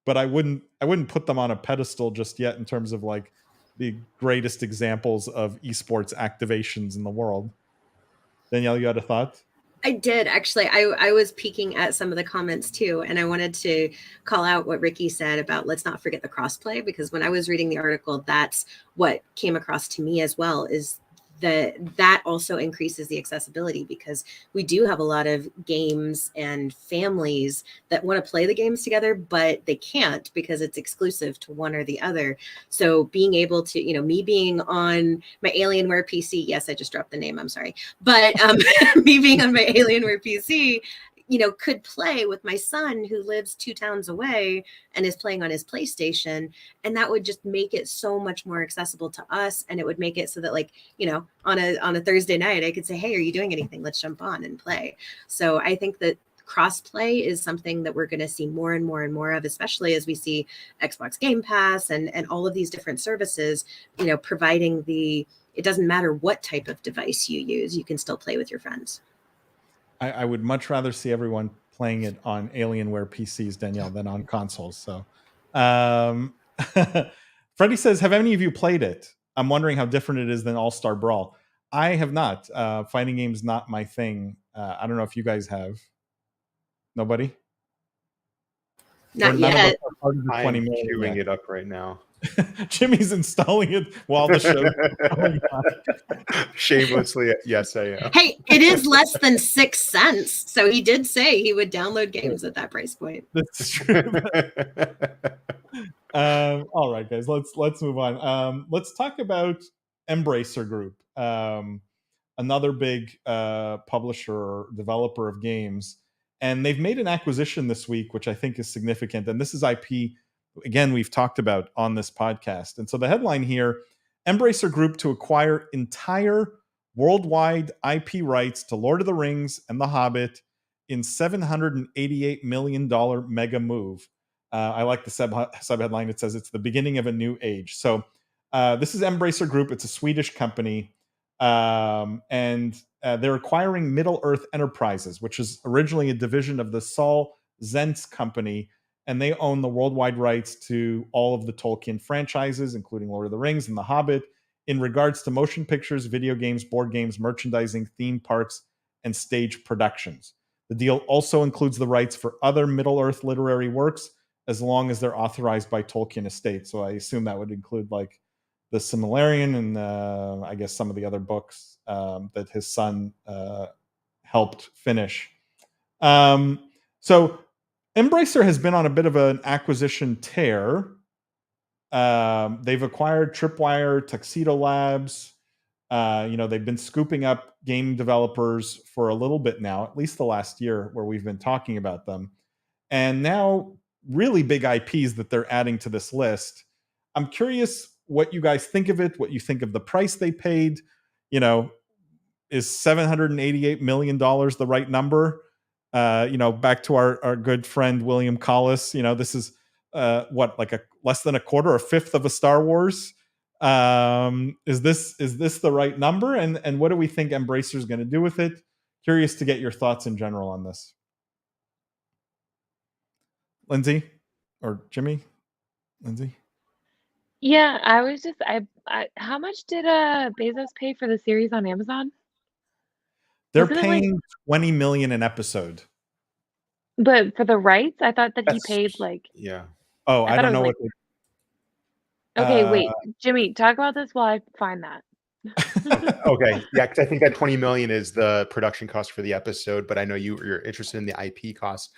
But I wouldn't put them on a pedestal just yet in terms of like the greatest examples of esports activations in the world. Danielle, you had a thought? I did, actually. I was peeking at some of the comments too, and I wanted to call out what Ricky said about let's not forget the crossplay, because when I was reading the article, that's what came across to me as well, is that also increases the accessibility, because we do have a lot of games and families that want to play the games together, but they can't because it's exclusive to one or the other. So being able to, me being on my Alienware PC, yes, I just dropped the name, I'm sorry, but me being on my Alienware PC, could play with my son who lives 2 towns away and is playing on his PlayStation. And that would just make it so much more accessible to us. And it would make it so that, like, on a Thursday night, I could say, hey, are you doing anything? Let's jump on and play. So I think that cross-play is something that we're going to see more and more and more of, especially as we see Xbox Game Pass and all of these different services, providing it doesn't matter what type of device you use, you can still play with your friends. I would much rather see everyone playing it on Alienware PCs, Danielle, than on consoles. So, Freddie says, have any of you played it? I'm wondering how different it is than All-Star Brawl. I have not. Fighting games not my thing. I don't know if you guys have. Nobody? Not yet. I'm queuing it up right now. Jimmy's installing it while the show is going on. Shamelessly, yes, I am. Hey, it is less than 6 cents. So he did say he would download games at that price point. That's true. All right, guys, let's move on. Let's talk about Embracer Group, another big publisher or developer of games. And they've made an acquisition this week, which I think is significant. And this is IP, again, we've talked about on this podcast. And so the headline here, Embracer Group to acquire entire worldwide IP rights to Lord of the Rings and The Hobbit in $788 million mega move. I like the subheadline. It says it's the beginning of a new age. So this is Embracer Group. It's a Swedish company. And they're acquiring Middle Earth Enterprises, which is originally a division of the Saul Zentz company. And they own the worldwide rights to all of the Tolkien franchises, including Lord of the Rings and The Hobbit, in regards to motion pictures, video games, board games, merchandising, theme parks, and stage productions. The deal also includes the rights for other Middle-earth literary works, as long as they're authorized by Tolkien estate. So I assume that would include like the Silmarillion and I guess some of the other books that his son helped finish. So Embracer has been on a bit of an acquisition tear. They've acquired Tripwire, Tuxedo Labs. They've been scooping up game developers for a little bit now, at least the last year where we've been talking about them. And now really big IPs that they're adding to this list. I'm curious what you guys think of it, what you think of the price they paid. Is $788 million the right number? Back to our good friend William Collis, this is less than a quarter, a fifth of a Star Wars. Is this the right number? And what do we think Embracer is going to do with it? Curious to get your thoughts in general on this. Lindsay or Jimmy? Lindsay? Yeah, I was just how much did Bezos pay for the series on Amazon? They're Wasn't it paying $20 million an episode. But for the rights, I thought that he paid Yeah. Oh, I don't know what. Okay, wait, Jimmy, talk about this while I find that. Okay, yeah, because I think that 20 million is the production cost for the episode, but I know you're interested in the IP cost.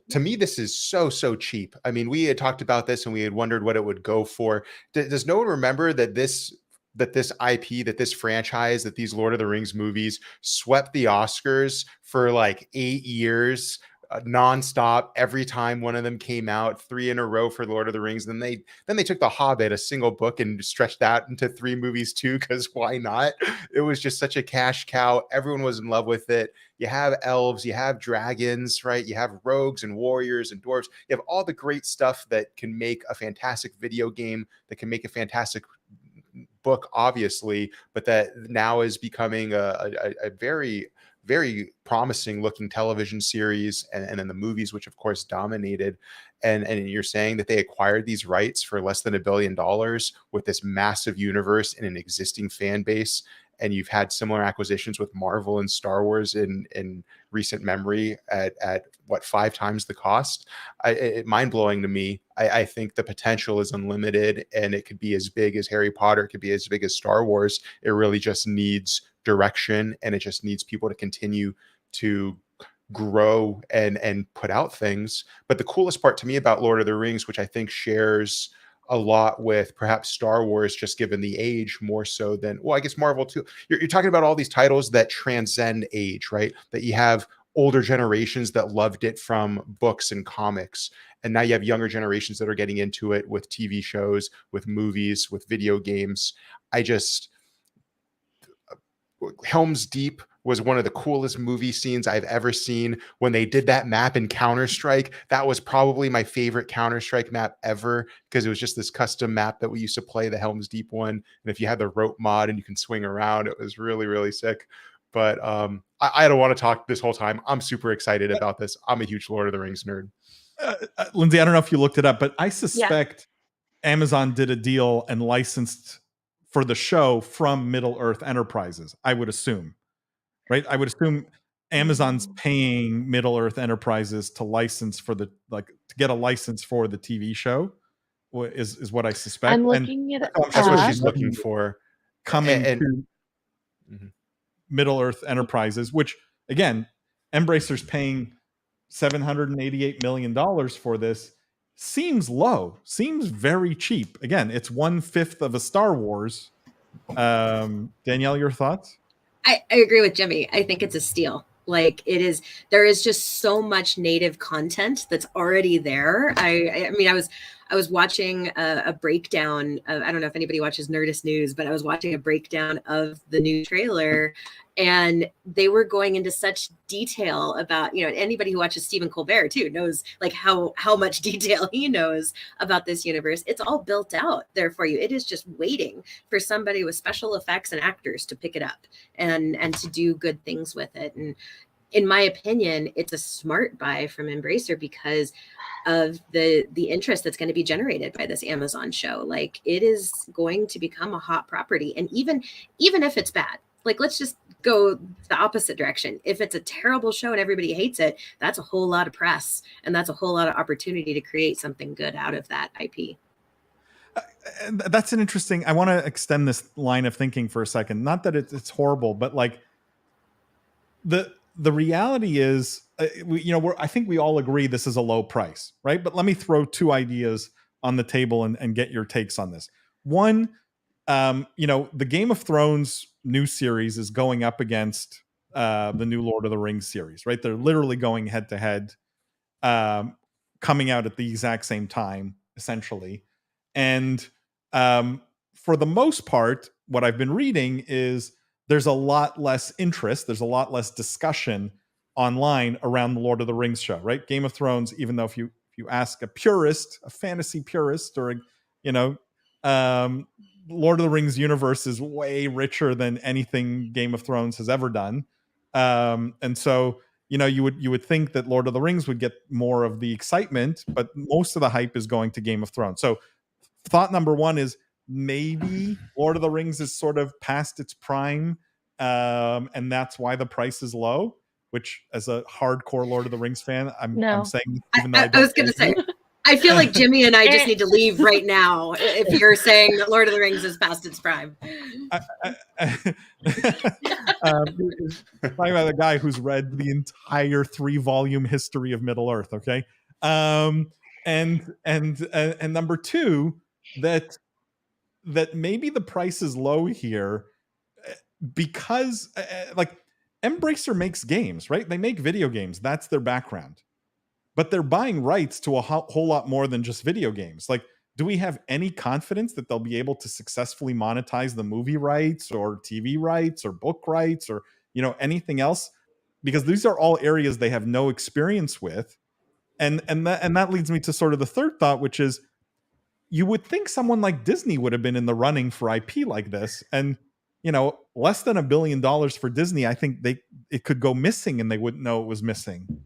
To me, this is so cheap. I mean, we had talked about this and we had wondered what it would go for. Does no one remember that this IP, that this franchise, that these Lord of the Rings movies swept the Oscars for like 8 years? Nonstop, every time one of them came out, 3 in a row for Lord of the Rings. Then they took The Hobbit, a single book, and stretched that into 3 movies too, because why not? It was just such a cash cow. Everyone was in love with it. You have elves, you have dragons, right? You have rogues and warriors and dwarves. You have all the great stuff that can make a fantastic video game, that can make a fantastic book, obviously, but that now is becoming a very promising looking television series, and then the movies, which of course dominated. And you're saying that they acquired these rights for less than $1 billion with this massive universe and an existing fan base. And you've had similar acquisitions with Marvel and Star Wars in recent memory at what, 5 times the cost. Mind blowing to me. I think the potential is unlimited, and it could be as big as Harry Potter. It could be as big as Star Wars. It really just needs direction, and it just needs people to continue to grow and put out things. But the coolest part to me about Lord of the Rings, which I think shares a lot with perhaps Star Wars, just given the age more so than, well, I guess Marvel too. You're talking about all these titles that transcend age, right? That you have older generations that loved it from books and comics. And now you have younger generations that are getting into it with TV shows, with movies, with video games. Helm's Deep was one of the coolest movie scenes I've ever seen. When they did that map in Counter-Strike, that was probably my favorite Counter-Strike map ever, because it was just this custom map that we used to play, the Helm's Deep one. And if you had the rope mod and you can swing around, it was really sick. But I don't want to talk this whole time. I'm super excited about this. I'm a huge Lord of the Rings nerd. Lindsay, I don't know if you looked it up, but I suspect Amazon did a deal and licensed for the show from Middle Earth Enterprises, I would assume. Right? I would assume Amazon's paying Middle Earth Enterprises to license for to get a license for the TV show, is what I suspect. I'm looking at that's what she's looking for. Coming to Middle Earth Enterprises, which again, Embracer's paying $788 million for this. Seems low, seems very cheap. Again, it's 1/5 of a Star Wars. Danielle, your thoughts? I agree with Jimmy. I think it's a steal. Like, there is just so much native content that's already there. I mean, I was watching a breakdown of, I don't know if anybody watches Nerdist News, but I was watching a breakdown of the new trailer, and they were going into such detail about, anybody who watches Stephen Colbert too knows like how much detail he knows about this universe. It's all built out there for you. It is just waiting for somebody with special effects and actors to pick it up and to do good things with it. And in my opinion, it's a smart buy from Embracer because of the interest that's going to be generated by this Amazon show. Like, it is going to become a hot property. And even if it's bad, like, let's just go the opposite direction. If it's a terrible show and everybody hates it, that's a whole lot of press, and that's a whole lot of opportunity to create something good out of that IP. That's an interesting, I want to extend this line of thinking for a second. Not that it's horrible, but like the reality is, I think we all agree this is a low price, right? But let me throw two ideas on the table and get your takes on this. One, the Game of Thrones new series is going up against the new Lord of the Rings series, right? They're literally going head to head, coming out at the exact same time, essentially. And for the most part, what I've been reading is there's a lot less interest, there's a lot less discussion online around the Lord of the Rings show, right? Game of Thrones, even though if you ask a purist, a fantasy purist, or Lord of the Rings universe is way richer than anything Game of Thrones has ever done. And so, you would think that Lord of the Rings would get more of the excitement, but most of the hype is going to Game of Thrones. So thought number one is maybe Lord of the Rings is sort of past its prime, and that's why the price is low, which as a hardcore Lord of the Rings fan, I'm saying, even though I was going to say, I feel like Jimmy and I just need to leave right now if you're saying that Lord of the Rings is past its prime. Talking about a guy who's read the entire 3-volume history of Middle Earth, okay? And number two, that maybe the price is low here because like Embracer makes games, right? They make video games. That's their background. But they're buying rights to a whole lot more than just video games. Like, do we have any confidence that they'll be able to successfully monetize the movie rights or TV rights or book rights or, anything else? Because these are all areas they have no experience with. And that leads me to sort of the third thought, which is you would think someone like Disney would have been in the running for IP like this. And, less than $1 billion for Disney, I think it could go missing and they wouldn't know it was missing.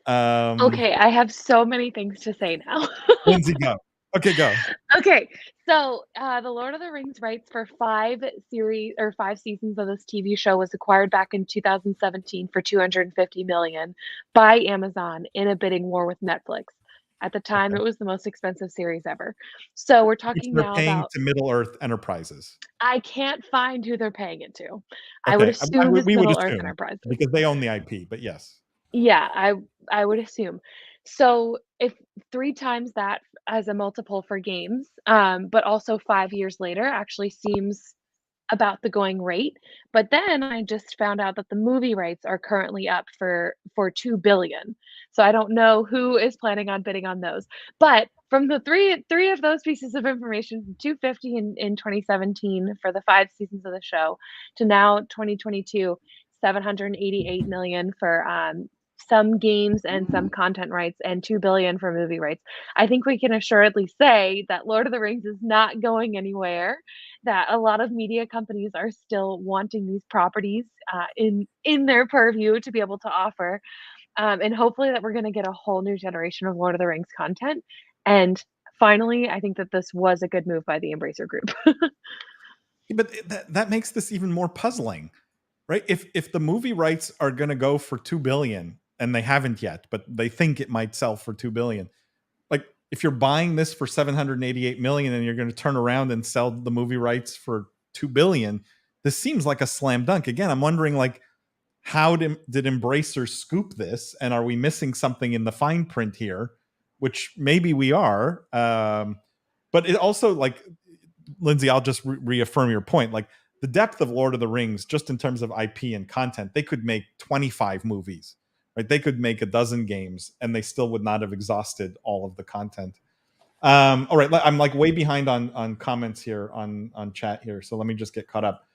Okay, I have so many things to say now. Lindsay, go. Okay, go. Okay, so the Lord of the Rings rights for 5 seasons of this TV show was acquired back in 2017 for $250 million by Amazon in a bidding war with Netflix. At the time, It was the most expensive series ever. So we're talking now about to Middle Earth Enterprises. I can't find who they're paying it to. Okay. I would assume it's Middle Earth Enterprises because they own the IP. But yes. Yeah, I would assume. So if 3 times that as a multiple for games, but also 5 years later actually seems about the going rate. But then I just found out that the movie rights are currently up for $2 billion. So I don't know who is planning on bidding on those. But from the three of those pieces of information, 250 in 2017 for the 5 seasons of the show to now 2022, 788 million for some games and some content rights and $2 billion for movie rights. I think we can assuredly say that Lord of the Rings is not going anywhere, that a lot of media companies are still wanting these properties in their purview to be able to offer. And hopefully that we're going to get a whole new generation of Lord of the Rings content. And finally, I think that this was a good move by the Embracer Group. But that makes this even more puzzling, right? If the movie rights are going to go for $2 billion, and they haven't yet, but they think it might sell for $2 billion. Like, if you're buying this for $788 million and you're going to turn around and sell the movie rights for $2 billion, this seems like a slam dunk. Again, I'm wondering, like, how did Embracer scoop this? And are we missing something in the fine print here? Which maybe we are. But it also, like, Lindsay, I'll just reaffirm your point. Like, the depth of Lord of the Rings, just in terms of IP and content, they could make 25 movies. Right, they could make a dozen games and they still would not have exhausted all of the content. All right, I'm like way behind on comments here on chat here, so let me just get caught up.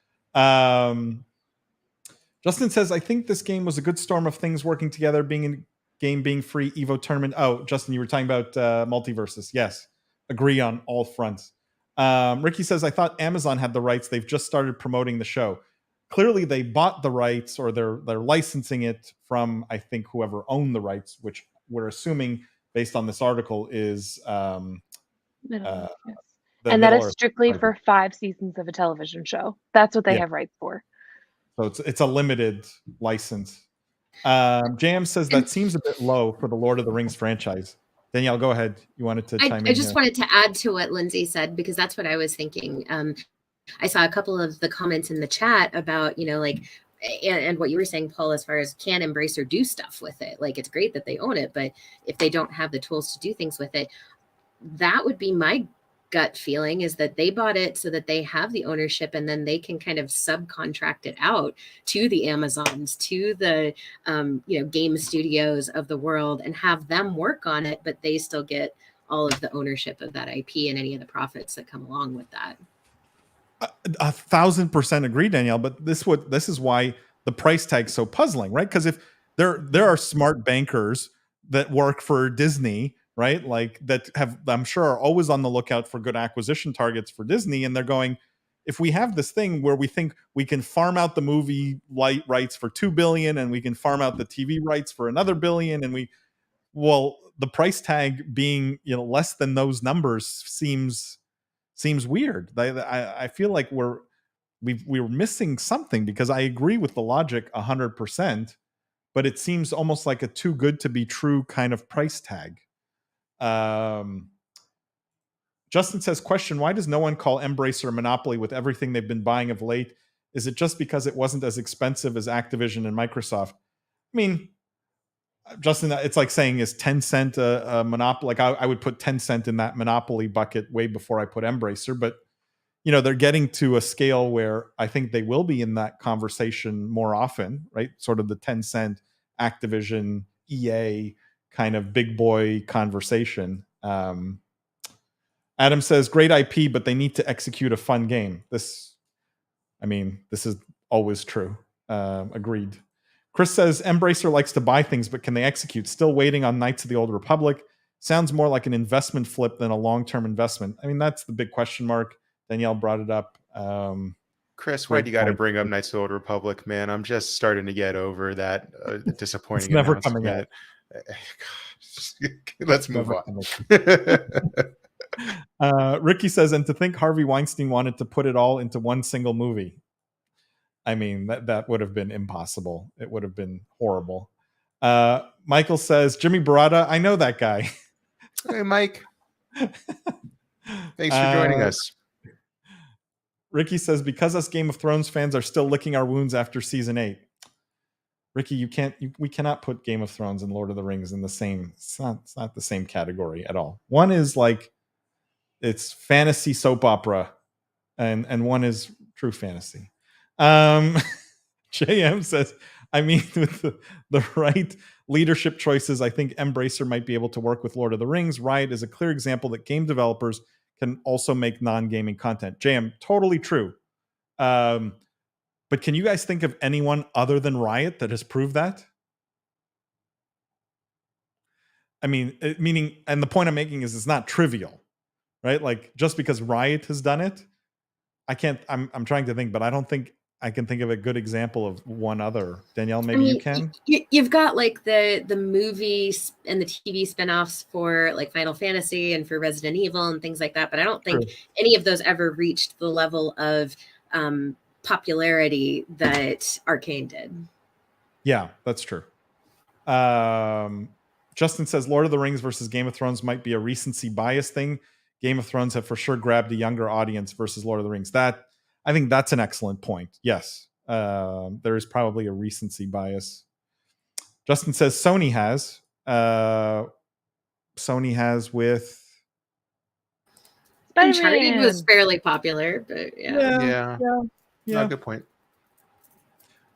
Justin says, I think this game was a good storm of things working together, being in game, being free, Evo tournament. Oh, Justin, you were talking about MultiVersus. Yes, agree on all fronts. Ricky says, I thought Amazon had the rights. They've just started promoting the show. Clearly, they bought the rights, or they're licensing it from, I think, whoever owned the rights, which we're assuming, based on this article, is Middle Earth, yes. the And that Middle is Earth strictly Project. for 5 seasons of a television show. That's what they Yeah. have rights for. So it's a limited license. Jam says that seems a bit low for the Lord of the Rings franchise. Danielle, go ahead. You wanted to chime in. I just wanted to add to what Lindsay said, because that's what I was thinking. I saw a couple of the comments in the chat about, like, and what you were saying, Paul, as far as can Embracer do stuff with it. Like, it's great that they own it, but if they don't have the tools to do things with it, that would be my gut feeling, is that they bought it so that they have the ownership, and then they can kind of subcontract it out to the Amazons, to the game studios of the world, and have them work on it, but they still get all of the ownership of that IP and any of the profits that come along with that. 1,000% agree, Danielle. But this is why the price tag's so puzzling, right? Because if there are smart bankers that work for Disney, right? Like that have, I'm sure, are always on the lookout for good acquisition targets for Disney, and they're going, if we have this thing where we think we can farm out the movie rights for $2 billion, and we can farm out the TV rights for another $1 billion, and the price tag being less than those numbers seems weird. I feel like we're missing something, because I agree with the logic 100%, but it seems almost like a too good to be true kind of price tag. Justin says, question, why does no one call Embracer a monopoly with everything they've been buying of late? Is it just because it wasn't as expensive as Activision and Microsoft? I mean, Justin, it's like saying, is Tencent a monopoly? Like I would put Tencent in that monopoly bucket way before I put Embracer, but they're getting to a scale where I think they will be in that conversation more often, right? Sort of the Tencent, Activision, EA kind of big boy conversation. Adam says, great IP, but they need to execute a fun game. This is always true. Agreed. Chris says, Embracer likes to buy things, but can they execute? Still waiting on Knights of the Old Republic. Sounds more like an investment flip than a long-term investment. I mean, that's the big question mark. Danielle brought it up. Chris, why do you got to bring up Knights of the Old Republic, man? I'm just starting to get over that disappointing it's never announcement. Coming out. Let's move on. Ricky says, and to think Harvey Weinstein wanted to put it all into one single movie. I mean, that would have been impossible. It would have been horrible. Michael says, Jimmy Baratta, I know that guy. Hey, Mike. Thanks for joining us. Ricky says, because us Game of Thrones fans are still licking our wounds after season 8. Ricky, we cannot put Game of Thrones and Lord of the Rings in the same. It's not the same category at all. One is like, it's fantasy soap opera, and one is true fantasy. JM says, I mean, with the right leadership choices, I think Embracer might be able to work with Lord of the Rings. Riot is a clear example that game developers can also make non-gaming content. JM, totally true. But can you guys think of anyone other than Riot that has proved that? I mean, meaning, and the point I'm making is it's not trivial, right? Like, just because Riot has done it, I'm trying to think, but I don't think I can think of a good example of one other. Danielle, maybe you can? You've got like the movies and the TV spinoffs for like Final Fantasy and for Resident Evil and things like that, but I don't think any of those ever reached the level of popularity that Arcane did. Yeah, that's true. Justin says Lord of the Rings versus Game of Thrones might be a recency bias thing. Game of Thrones have for sure grabbed a younger audience versus Lord of the Rings. I think that's an excellent point. Yes, there is probably a recency bias. Justin says Sony has. Sony has with Spider-Man. Uncharted was fairly popular, but Yeah. Good point.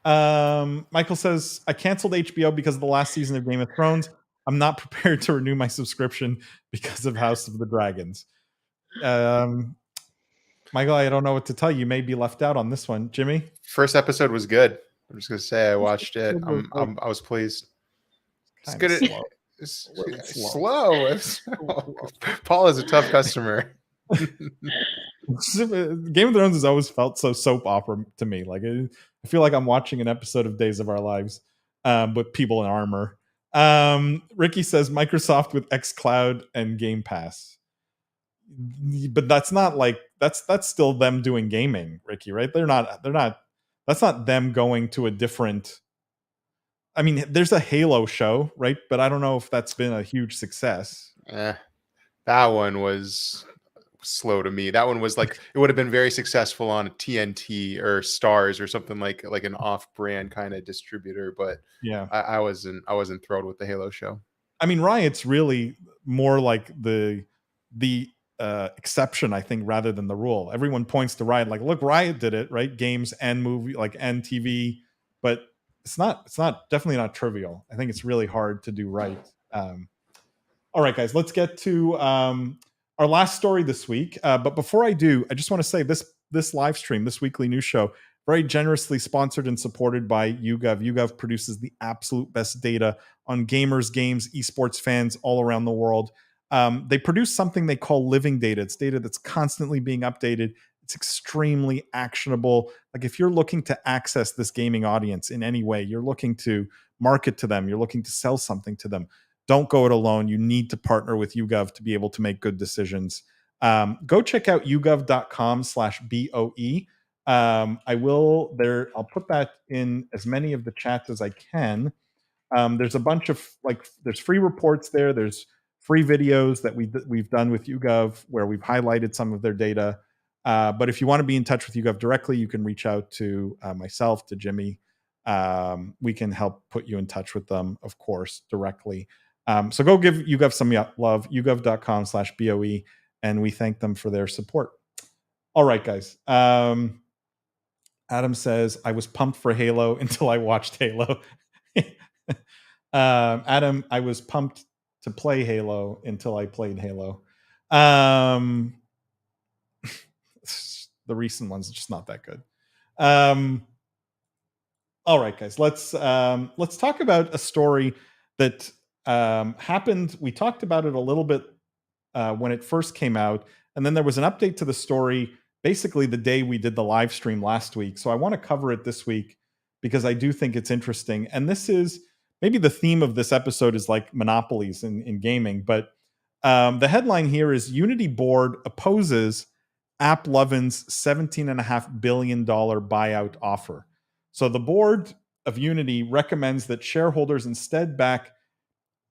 Michael says, I canceled HBO because of the last season of Game of Thrones. I'm not prepared to renew my subscription because of House of the Dragons. Michael, I don't know what to tell you. You may be left out on this one. Jimmy? First episode was good. I'm just gonna say I watched it. I was pleased. It's good. Slow. It's A little slow. Paul is a tough customer. Game of Thrones has always felt so soap opera to me. Like I feel like I'm watching an episode of Days of Our Lives with people in armor. Ricky says Microsoft with xCloud and Game Pass, but that's not like that's still them doing gaming, Ricky. Right? They're not. That's not them going to a different. I mean, there's a Halo show, right? But I don't know if that's been a huge success. That one was slow to me. That one was like it would have been very successful on TNT or Stars or something like an off-brand kind of distributor. But yeah, I wasn't thrilled with the Halo show. I mean, Riot's really more like the exception, I think, rather than the rule. Everyone points to Riot, like, look, Riot did it, right? Games and movie, like and TV, but it's definitely not trivial. I think it's really hard to do right. All right, guys, let's get to our last story this week. But before I do, I just want to say this live stream, this weekly news show, very generously sponsored and supported by YouGov. YouGov produces the absolute best data on gamers, games, esports fans all around the world. They produce something they call living data. It's data that's constantly being updated. It's extremely actionable. Like if you're looking to access this gaming audience in any way, you're looking to market to them, you're looking to sell something to them, don't go it alone. You need to partner with YouGov to be able to make good decisions. Go check out yougov.com/BOE. I'll put that in as many of the chats as I can. There's a bunch of there's free reports there. There's free videos that we've done with YouGov where we've highlighted some of their data. But if you want to be in touch with YouGov directly, you can reach out to myself, to Jimmy. We can help put you in touch with them, of course, directly. So go give YouGov some love, yougov.com/BOE, and we thank them for their support. All right, guys. Adam says, I was pumped for Halo until I watched Halo. Adam, I was pumped to play Halo until I played Halo. The recent ones are just not that good. All right, guys, let's talk about a story that happened. We talked about it a little bit when it first came out, and then there was an update to the story basically the day we did the live stream last week. So I want to cover it this week because I do think it's interesting. And this is maybe the theme of this episode is like monopolies in gaming, but the headline here is Unity board opposes AppLovin's $17.5 billion buyout offer. So the board of Unity recommends that shareholders instead back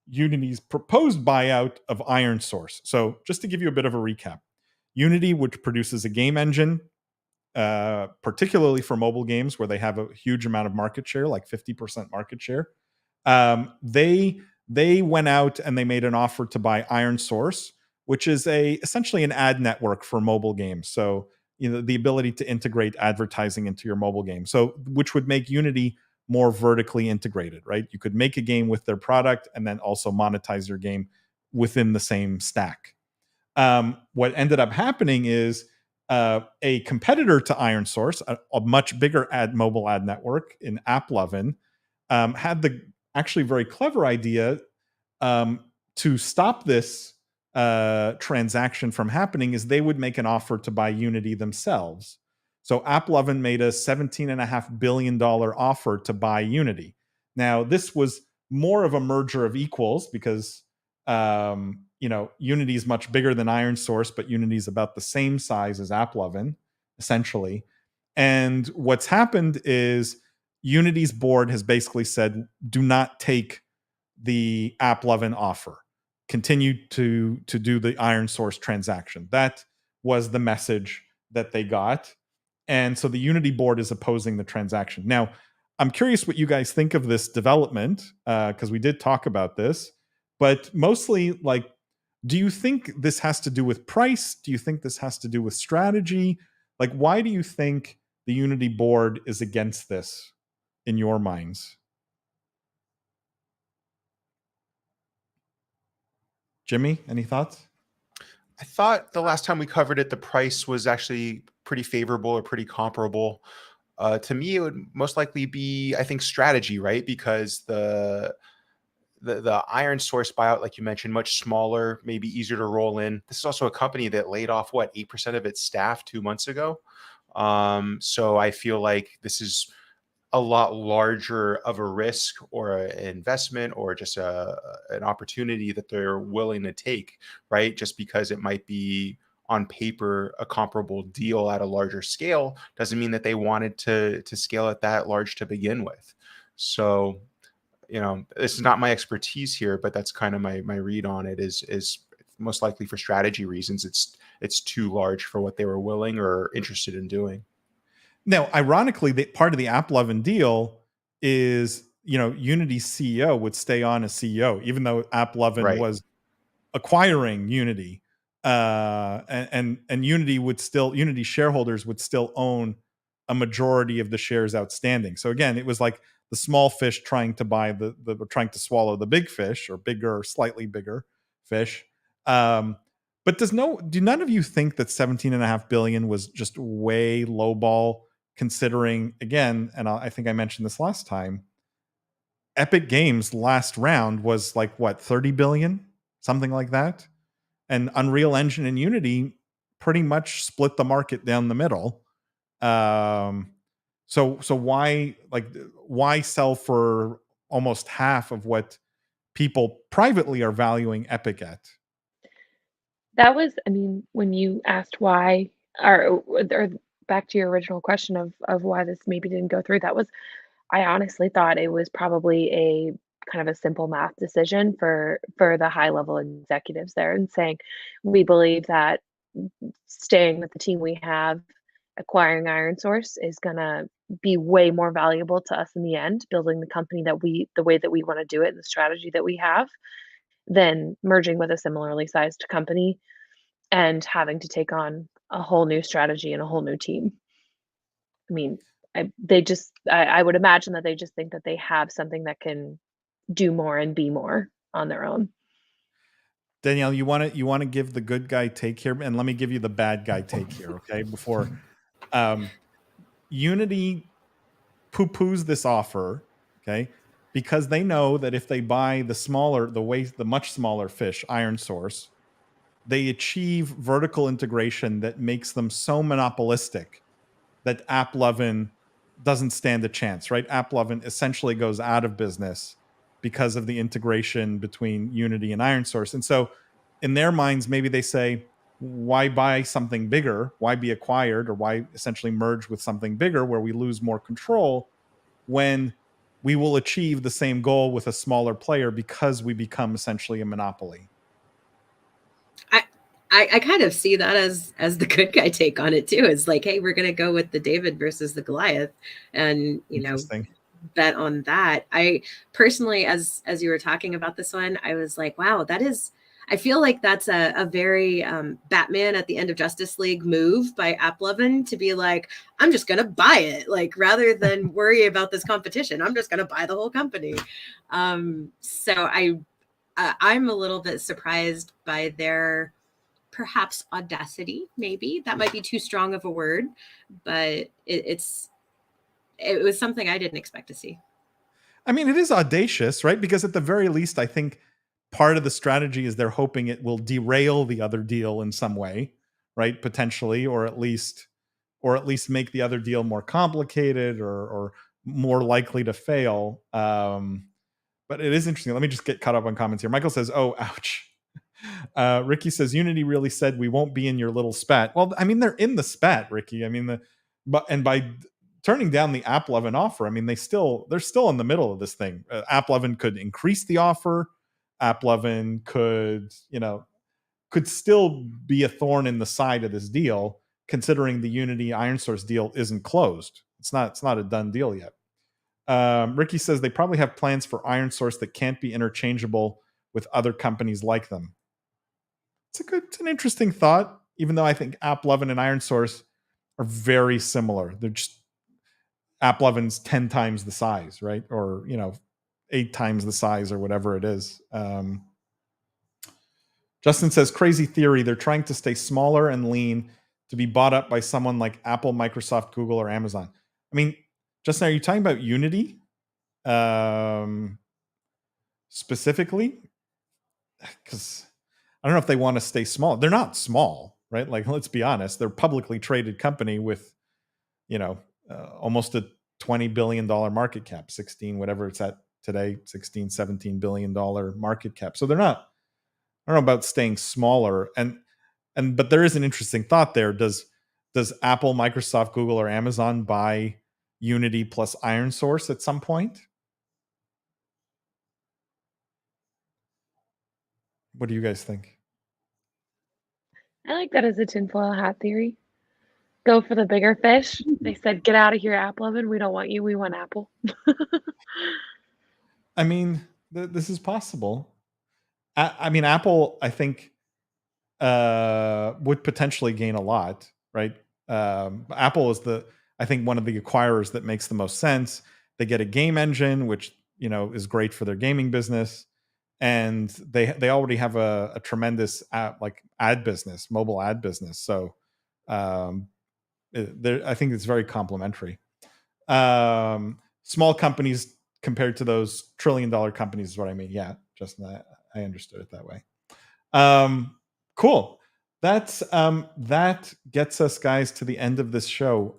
Unity's proposed buyout of ironSource. So just to give you a bit of a recap, Unity, which produces a game engine, particularly for mobile games where they have a huge amount of market share, like 50% market share, they went out and they made an offer to buy ironSource, which is essentially an ad network for mobile games. So the ability to integrate advertising into your mobile game. So which would make Unity more vertically integrated, right? You could make a game with their product and then also monetize your game within the same stack. What ended up happening is a competitor to ironSource, a much bigger mobile ad network in AppLovin, had the actually very clever idea to stop this transaction from happening is they would make an offer to buy Unity themselves. So AppLovin made a $17.5 billion offer to buy Unity. Now, this was more of a merger of equals because Unity is much bigger than ironSource, but Unity is about the same size as AppLovin, essentially. And what's happened is Unity's board has basically said, do not take the AppLovin offer. Continue to do the ironSource transaction. That was the message that they got. And so the Unity board is opposing the transaction. Now, I'm curious what you guys think of this development, because we did talk about this, but mostly, like, do you think this has to do with price? Do you think this has to do with strategy? Like, why do you think the Unity board is against this in your minds? Jimmy, any thoughts? I thought the last time we covered it, the price was actually pretty favorable or pretty comparable. To me, it would most likely be, I think, strategy, right? Because the Iron Source buyout, like you mentioned, much smaller, maybe easier to roll in. This is also a company that laid off 8% of its staff 2 months ago. So I feel like this is a lot larger of a risk or an investment or just an opportunity that they're willing to take, right? Just because it might be on paper a comparable deal at a larger scale doesn't mean that they wanted to scale it that large to begin with. So, this is not my expertise here, but that's kind of my read on it is most likely for strategy reasons. It's too large for what they were willing or interested in doing. Now, ironically, part of the applovin deal is, Unity's CEO would stay on as CEO, even though applovin Right. was acquiring Unity, and Unity shareholders would still own a majority of the shares outstanding. So again, it was like the small fish trying to buy trying to swallow the big fish, or bigger or slightly bigger fish. But do none of you think that 17.5 billion was just way lowball, considering, again, and I think I mentioned this last time, Epic Games last round was like 30 billion, something like that. And Unreal Engine and Unity pretty much split the market down the middle. So why sell for almost half of what people privately are valuing Epic at? That was, I mean, when you asked why, or back to your original question of why this maybe didn't go through, that was, I honestly thought it was probably a kind of a simple math decision for the high level executives there, and saying, we believe that staying with the team we have, acquiring Iron Source is gonna be way more valuable to us in the end, building the company the way that we want to do it and the strategy that we have, than merging with a similarly sized company and having to take on a whole new strategy and a whole new team. I mean, I would imagine that they just think that they have something that can do more and be more on their own. Danielle, you want to give the good guy take here, and let me give you the bad guy take here, okay? Before Unity poo-poos this offer, okay, because they know that if they buy the much smaller fish, Iron Source, they achieve vertical integration that makes them so monopolistic that applovin doesn't stand a chance, right? Applovin essentially goes out of business because of the integration between Unity and Iron Source. And so in their minds, maybe they say, why buy something bigger? Why be acquired, or why essentially merge with something bigger where we lose more control, when we will achieve the same goal with a smaller player because we become essentially a monopoly? I kind of see that as the good guy take on it too. It's like, hey, we're gonna go with the David versus the Goliath, and bet on that. I personally, as you were talking about this one, I was like, wow, I feel like that's a very Batman at the end of Justice League move by applovin, to be like, I'm just gonna buy it, like, rather than worry about this competition, I'm just gonna buy the whole company. So I'm a little bit surprised by their perhaps audacity. Maybe that might be too strong of a word, but it was something I didn't expect to see. I mean, it is audacious, right? Because at the very least, I think part of the strategy is they're hoping it will derail the other deal in some way, right? Potentially, or at least make the other deal more complicated, or more likely to fail. But it is interesting. Let me just get caught up on comments here. Michael says, "Oh, ouch." Ricky says, "Unity really said we won't be in your little spat." Well, I mean, they're in the spat, Ricky. I mean, by turning down the applovin offer, I mean, they're still in the middle of this thing. Applovin could increase the offer. Applovin could still be a thorn in the side of this deal, considering the Unity Iron Source deal isn't closed. It's not a done deal yet. Ricky says they probably have plans for Iron Source that can't be interchangeable with other companies like them. It's an interesting thought, even though I think applovin and Iron Source are very similar. They're just, applovin's 10 times the size, right? Or 8 times the size, or whatever it is. Justin says, crazy theory. They're trying to stay smaller and lean to be bought up by someone like Apple, Microsoft, Google, or Amazon. I mean, Justin, are you talking about Unity specifically? Because I don't know if they want to stay small. They're not small, right? Like, let's be honest. They're a publicly traded company with, almost a $20 billion market cap, 16, whatever it's at today, 16, $17 billion market cap. So they're not, I don't know about staying smaller. But there is an interesting thought there. Does Apple, Microsoft, Google, or Amazon buy Unity plus Iron Source at some point? What do you guys think? I like that as a tinfoil hat theory. Go for the bigger fish. They said, get out of here, applovin. We don't want you. We want Apple. I mean, this is possible. I mean, Apple, I think, would potentially gain a lot, right? Apple is I think one of the acquirers that makes the most sense. They get a game engine, which is great for their gaming business, and they already have a tremendous ad business, mobile ad business. So I think it's very complementary. Small companies compared to those $1 trillion companies is what I mean. Yeah, Justin, I understood it that way. Cool. That gets us, guys, to the end of this show.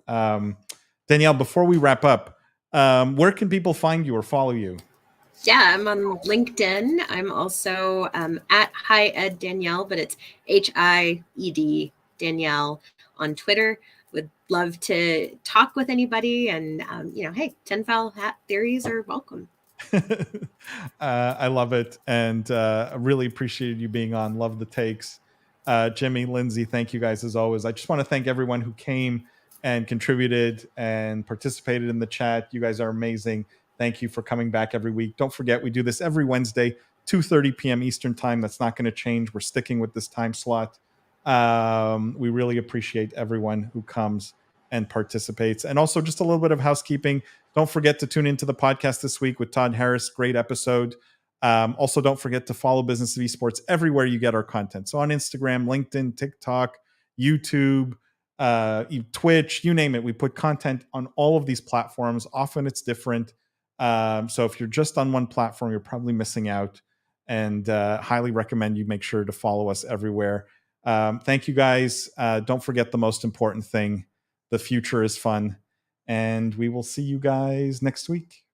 Danielle, before we wrap up, where can people find you or follow you? Yeah, I'm on LinkedIn. I'm also at Hi Ed Danielle, but it's HIED Danielle on Twitter. Would love to talk with anybody, and hey, tinfoil hat theories are welcome. I love it, and I really appreciated you being on. Love the takes. Jimmy, Lindsay, thank you guys as always. I just want to thank everyone who came and contributed and participated in the chat. You guys are amazing. Thank you for coming back every week. Don't forget, we do this every Wednesday, 2:30 p.m. Eastern time. That's not going to change. We're sticking with this time slot. We really appreciate everyone who comes and participates. And also, just a little bit of housekeeping. Don't forget to tune into the podcast this week with Todd Harris. Great episode. Also, don't forget to follow Business of Esports everywhere you get our content. So on Instagram, LinkedIn, TikTok, YouTube, Twitch, you name it. We put content on all of these platforms. Often it's different. So if you're just on one platform, you're probably missing out, and highly recommend you make sure to follow us everywhere. Thank you, guys. Don't forget the most important thing. The future is fun, and we will see you guys next week.